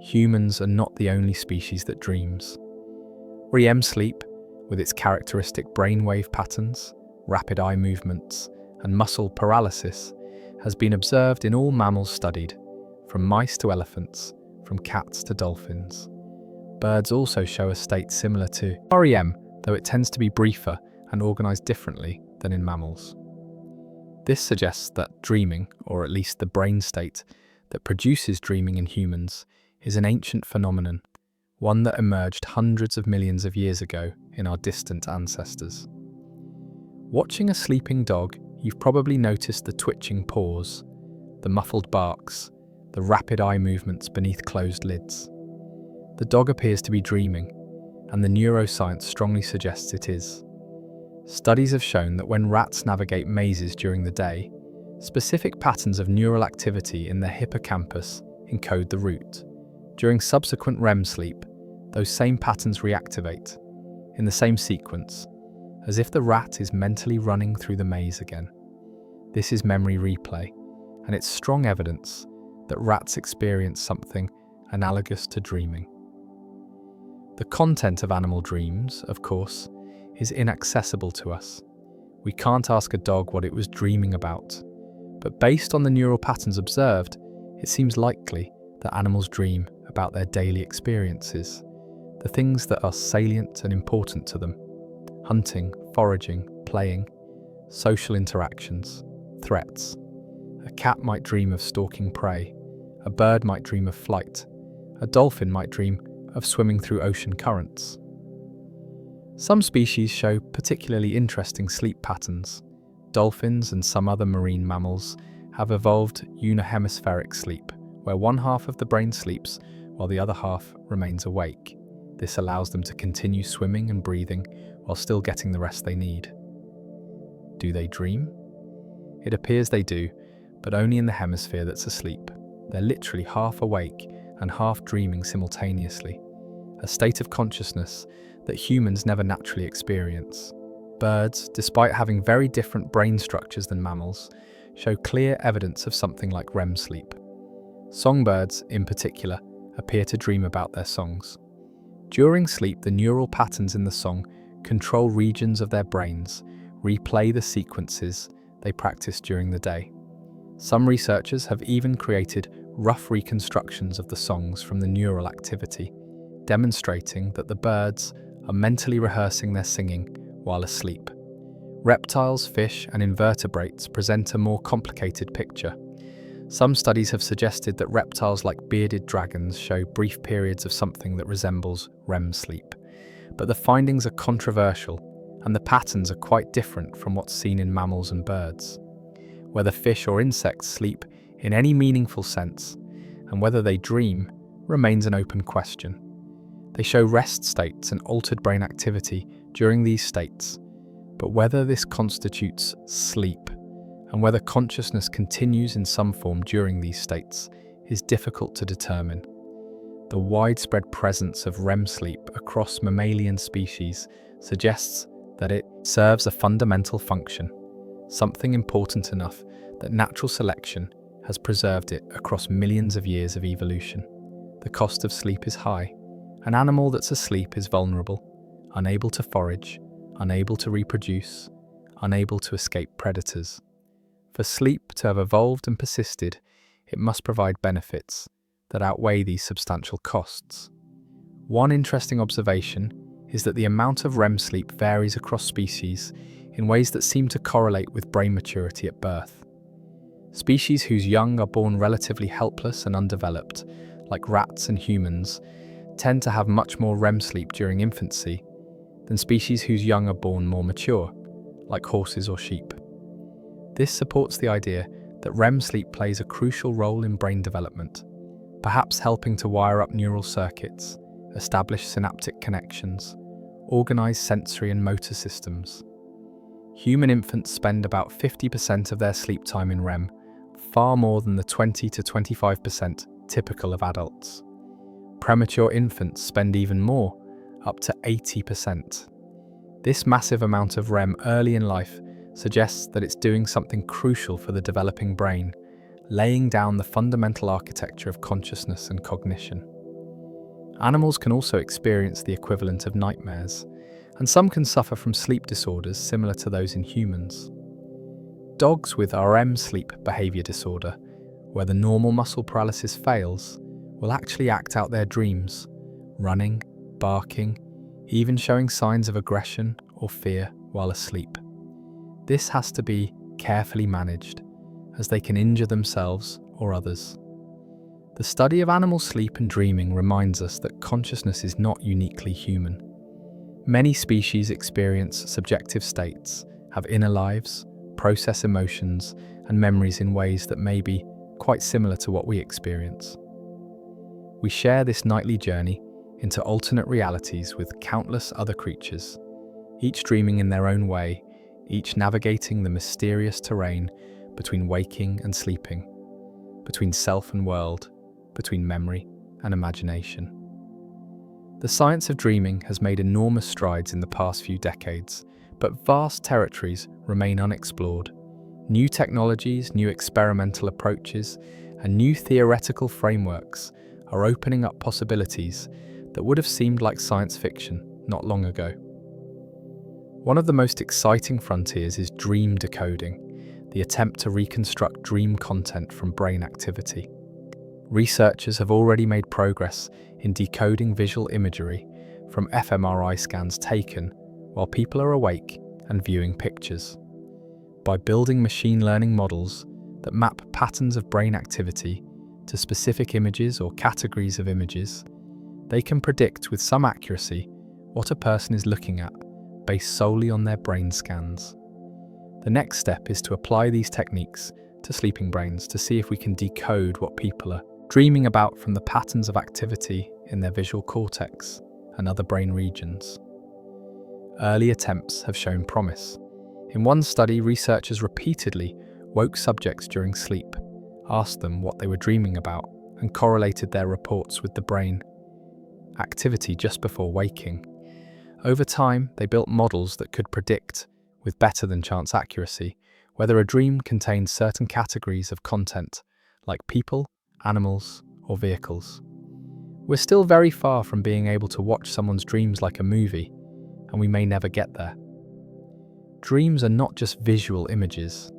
Humans are not the only species that dreams. REM sleep, with its characteristic brainwave patterns, rapid eye movements, and muscle paralysis, has been observed in all mammals studied, from mice to elephants, from cats to dolphins. Birds also show a state similar to REM, though it tends to be briefer and organized differently than in mammals. This suggests that dreaming, or at least the brain state that produces dreaming in humans, is an ancient phenomenon, one that emerged hundreds of millions of years ago in our distant ancestors. Watching a sleeping dog, you've probably noticed the twitching paws, the muffled barks, the rapid eye movements beneath closed lids. The dog appears to be dreaming, and the neuroscience strongly suggests it is. Studies have shown that when rats navigate mazes during the day, specific patterns of neural activity in the hippocampus encode the route. During subsequent REM sleep, those same patterns reactivate, in the same sequence, as if the rat is mentally running through the maze again. This is memory replay, and it's strong evidence that rats experience something analogous to dreaming. The content of animal dreams, of course, is inaccessible to us. We can't ask a dog what it was dreaming about, but based on the neural patterns observed, it seems likely that animals dream about their daily experiences, the things that are salient and important to them: hunting, foraging, playing, social interactions, threats. A cat might dream of stalking prey, a bird might dream of flight, a dolphin might dream of swimming through ocean currents. Some species show particularly interesting sleep patterns. Dolphins and some other marine mammals have evolved unihemispheric sleep, where one half of the brain sleeps while the other half remains awake. This allows them to continue swimming and breathing while still getting the rest they need. Do they dream? It appears they do, but only in the hemisphere that's asleep. They're literally half awake and half dreaming simultaneously, a state of consciousness that humans never naturally experience. Birds, despite having very different brain structures than mammals, show clear evidence of something like REM sleep. Songbirds, in particular, appear to dream about their songs. During sleep, the neural patterns in the song control regions of their brains, replay the sequences they practice during the day. Some researchers have even created rough reconstructions of the songs from the neural activity, demonstrating that the birds are mentally rehearsing their singing while asleep. Reptiles, fish, and invertebrates present a more complicated picture. Some studies have suggested that reptiles like bearded dragons show brief periods of something that resembles REM sleep. But the findings are controversial, and the patterns are quite different from what's seen in mammals and birds. Whether fish or insects sleep in any meaningful sense, and whether they dream, remains an open question. They show rest states and altered brain activity during these states, but whether this constitutes sleep, and whether consciousness continues in some form during these states, is difficult to determine. The widespread presence of REM sleep across mammalian species suggests that it serves a fundamental function, something important enough that natural selection has preserved it across millions of years of evolution. The cost of sleep is high. An animal that's asleep is vulnerable, unable to forage, unable to reproduce, unable to escape predators. For sleep to have evolved and persisted, it must provide benefits that outweigh these substantial costs. One interesting observation is that the amount of REM sleep varies across species in ways that seem to correlate with brain maturity at birth. Species whose young are born relatively helpless and undeveloped, like rats and humans, tend to have much more REM sleep during infancy than species whose young are born more mature, like horses or sheep. This supports the idea that REM sleep plays a crucial role in brain development, perhaps helping to wire up neural circuits, establish synaptic connections, organize sensory and motor systems. Human infants spend about 50% of their sleep time in REM, far more than the 20 to 25% typical of adults. Premature infants spend even more, up to 80%. This massive amount of REM early in life suggests that it's doing something crucial for the developing brain, laying down the fundamental architecture of consciousness and cognition. Animals can also experience the equivalent of nightmares, and some can suffer from sleep disorders similar to those in humans. Dogs with REM sleep behavior disorder, where the normal muscle paralysis fails, will actually act out their dreams, running, barking, even showing signs of aggression or fear while asleep. This has to be carefully managed, as they can injure themselves or others. The study of animal sleep and dreaming reminds us that consciousness is not uniquely human. Many species experience subjective states, have inner lives, process emotions, and memories in ways that may be quite similar to what we experience. We share this nightly journey into alternate realities with countless other creatures, each dreaming in their own way, each navigating the mysterious terrain between waking and sleeping, between self and world, between memory and imagination. The science of dreaming has made enormous strides in the past few decades, but vast territories remain unexplored. New technologies, new experimental approaches, and new theoretical frameworks are opening up possibilities that would have seemed like science fiction not long ago. One of the most exciting frontiers is dream decoding, the attempt to reconstruct dream content from brain activity. Researchers have already made progress in decoding visual imagery from fMRI scans taken while people are awake and viewing pictures. By building machine learning models that map patterns of brain activity to specific images or categories of images, they can predict with some accuracy what a person is looking at based solely on their brain scans. The next step is to apply these techniques to sleeping brains to see if we can decode what people are dreaming about from the patterns of activity in their visual cortex and other brain regions. Early attempts have shown promise. In one study, researchers repeatedly woke subjects during sleep, asked them what they were dreaming about, and correlated their reports with the brain activity just before waking. Over time, they built models that could predict, with better than chance accuracy, whether a dream contained certain categories of content, like people, animals, or vehicles. We're still very far from being able to watch someone's dreams like a movie, and we may never get there. Dreams are not just visual images,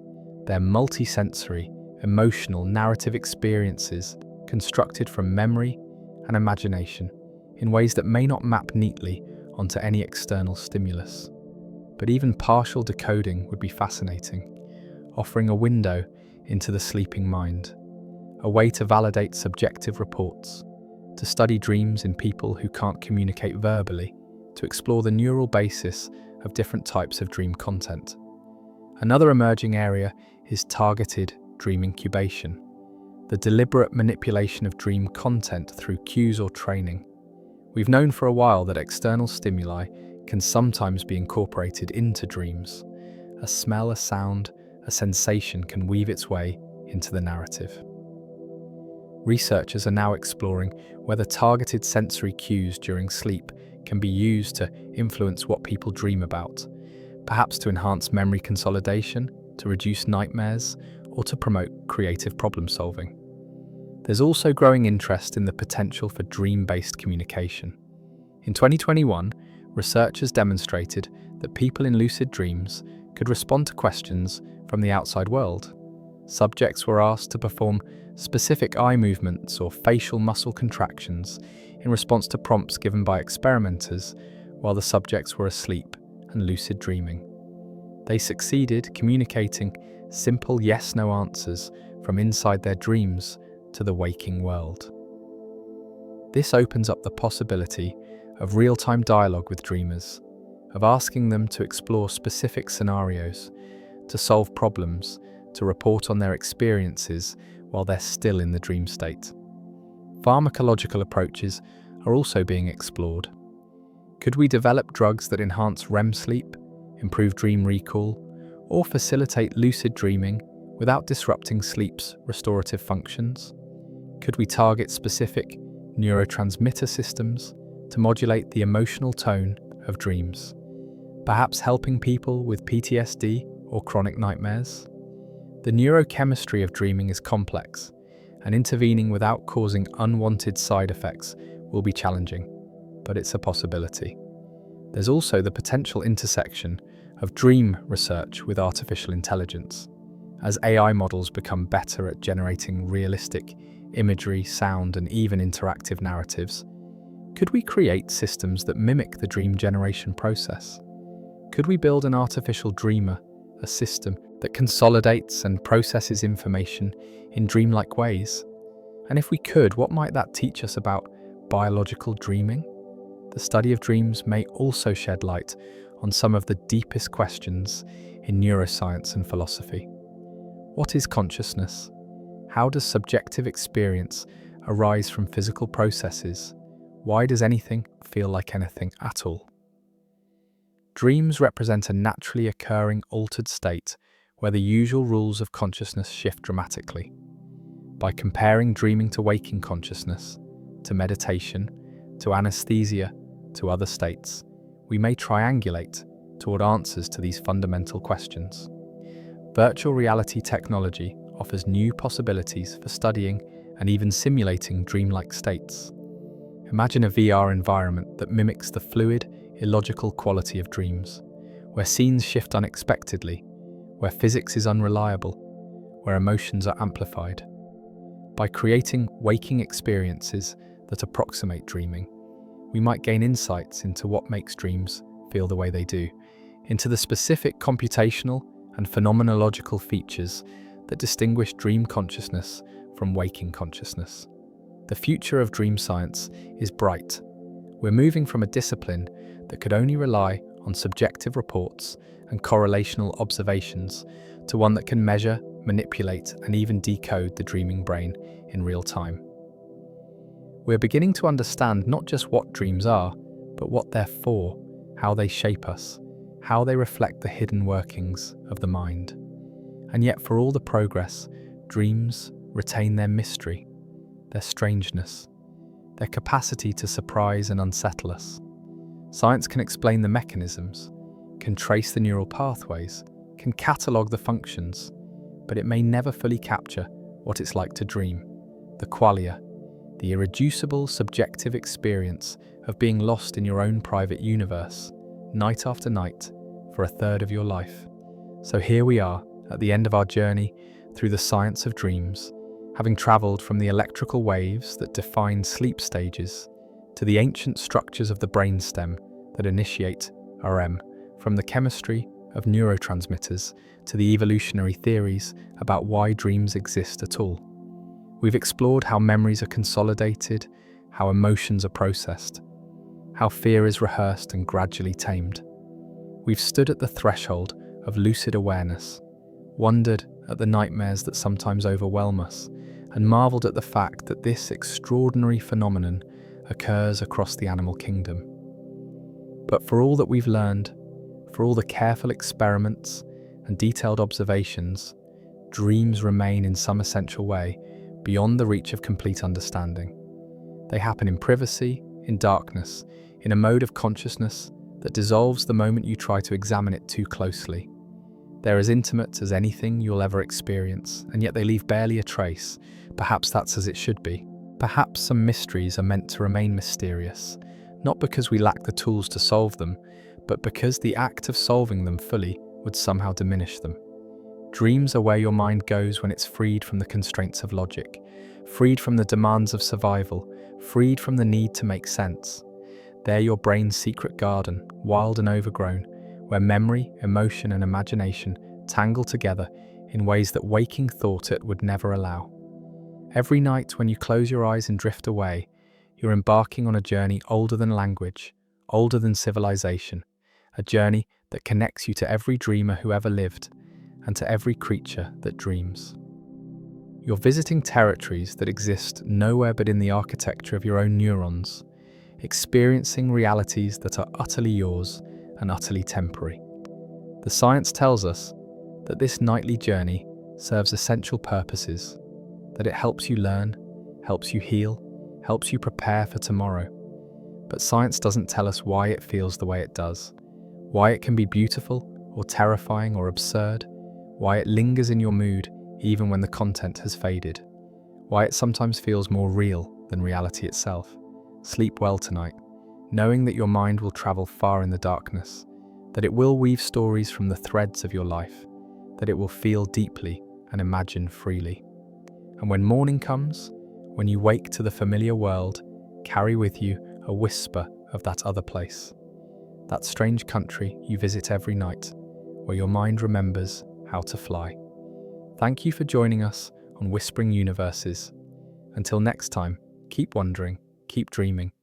they're multisensory, emotional, narrative experiences constructed from memory and imagination in ways that may not map neatly onto any external stimulus. But even partial decoding would be fascinating, offering a window into the sleeping mind, a way to validate subjective reports, to study dreams in people who can't communicate verbally, to explore the neural basis of different types of dream content. Another emerging area is targeted dream incubation, the deliberate manipulation of dream content through cues or training. We've known for a while that external stimuli can sometimes be incorporated into dreams. A smell, a sound, a sensation can weave its way into the narrative. Researchers are now exploring whether targeted sensory cues during sleep can be used to influence what people dream about, perhaps to enhance memory consolidation, to reduce nightmares, or to promote creative problem solving. There's also growing interest in the potential for dream-based communication. In 2021, researchers demonstrated that people in lucid dreams could respond to questions from the outside world. Subjects were asked to perform specific eye movements or facial muscle contractions in response to prompts given by experimenters while the subjects were asleep and lucid dreaming. They succeeded communicating simple yes-no answers from inside their dreams to the waking world. This opens up the possibility of real-time dialogue with dreamers, of asking them to explore specific scenarios, to solve problems, to report on their experiences while they're still in the dream state. Pharmacological approaches are also being explored. Could we develop drugs that enhance REM sleep, improve dream recall, or facilitate lucid dreaming without disrupting sleep's restorative functions? Could we target specific neurotransmitter systems to modulate the emotional tone of dreams, perhaps helping people with PTSD or chronic nightmares? The neurochemistry of dreaming is complex, and intervening without causing unwanted side effects will be challenging, but it's a possibility. There's also the potential intersection of dream research with artificial intelligence. As AI models become better at generating realistic imagery, sound, and even interactive narratives, could we create systems that mimic the dream generation process? Could we build an artificial dreamer, a system that consolidates and processes information in dreamlike ways? And if we could, what might that teach us about biological dreaming? The study of dreams may also shed light on some of the deepest questions in neuroscience and philosophy. What is consciousness? How does subjective experience arise from physical processes? Why does anything feel like anything at all? Dreams represent a naturally occurring altered state where the usual rules of consciousness shift dramatically. By comparing dreaming to waking consciousness, to meditation, to anesthesia, to other states, we may triangulate toward answers to these fundamental questions. Virtual reality technology offers new possibilities for studying and even simulating dreamlike states. Imagine a VR environment that mimics the fluid, illogical quality of dreams, where scenes shift unexpectedly, where physics is unreliable, where emotions are amplified. By creating waking experiences that approximate dreaming, we might gain insights into what makes dreams feel the way they do, into the specific computational and phenomenological features that distinguish dream consciousness from waking consciousness. The future of dream science is bright. We're moving from a discipline that could only rely on subjective reports and correlational observations to one that can measure, manipulate, and even decode the dreaming brain in real time. We're beginning to understand not just what dreams are, but what they're for, how they shape us, how they reflect the hidden workings of the mind. And yet, for all the progress, dreams retain their mystery, their strangeness, their capacity to surprise and unsettle us. Science can explain the mechanisms, can trace the neural pathways, can catalogue the functions, but it may never fully capture what it's like to dream, the qualia, the irreducible subjective experience of being lost in your own private universe, night after night, for a third of your life. So here we are, at the end of our journey through the science of dreams, having travelled from the electrical waves that define sleep stages to the ancient structures of the brainstem that initiate REM, from the chemistry of neurotransmitters to the evolutionary theories about why dreams exist at all. We've explored how memories are consolidated, how emotions are processed, how fear is rehearsed and gradually tamed. We've stood at the threshold of lucid awareness, wondered at the nightmares that sometimes overwhelm us, and marvelled at the fact that this extraordinary phenomenon occurs across the animal kingdom. But for all that we've learned, for all the careful experiments and detailed observations, dreams remain in some essential way beyond the reach of complete understanding. They happen in privacy, in darkness, in a mode of consciousness that dissolves the moment you try to examine it too closely. They're as intimate as anything you'll ever experience, and yet they leave barely a trace. Perhaps that's as it should be. Perhaps some mysteries are meant to remain mysterious, not because we lack the tools to solve them, but because the act of solving them fully would somehow diminish them. Dreams are where your mind goes when it's freed from the constraints of logic, freed from the demands of survival, freed from the need to make sense. They're your brain's secret garden, wild and overgrown, where memory, emotion, and imagination tangle together in ways that waking thought it would never allow. Every night when you close your eyes and drift away, you're embarking on a journey older than language, older than civilization, a journey that connects you to every dreamer who ever lived and to every creature that dreams. You're visiting territories that exist nowhere but in the architecture of your own neurons, experiencing realities that are utterly yours and utterly temporary. The science tells us that this nightly journey serves essential purposes, that it helps you learn, helps you heal, helps you prepare for tomorrow. But science doesn't tell us why it feels the way it does, why it can be beautiful or terrifying or absurd, why it lingers in your mood even when the content has faded, why it sometimes feels more real than reality itself. Sleep well tonight, knowing that your mind will travel far in the darkness, that it will weave stories from the threads of your life, that it will feel deeply and imagine freely. And when morning comes, when you wake to the familiar world, carry with you a whisper of that other place, that strange country you visit every night, where your mind remembers how to fly. Thank you for joining us on Whispering Universes. Until next time, keep wondering, keep dreaming,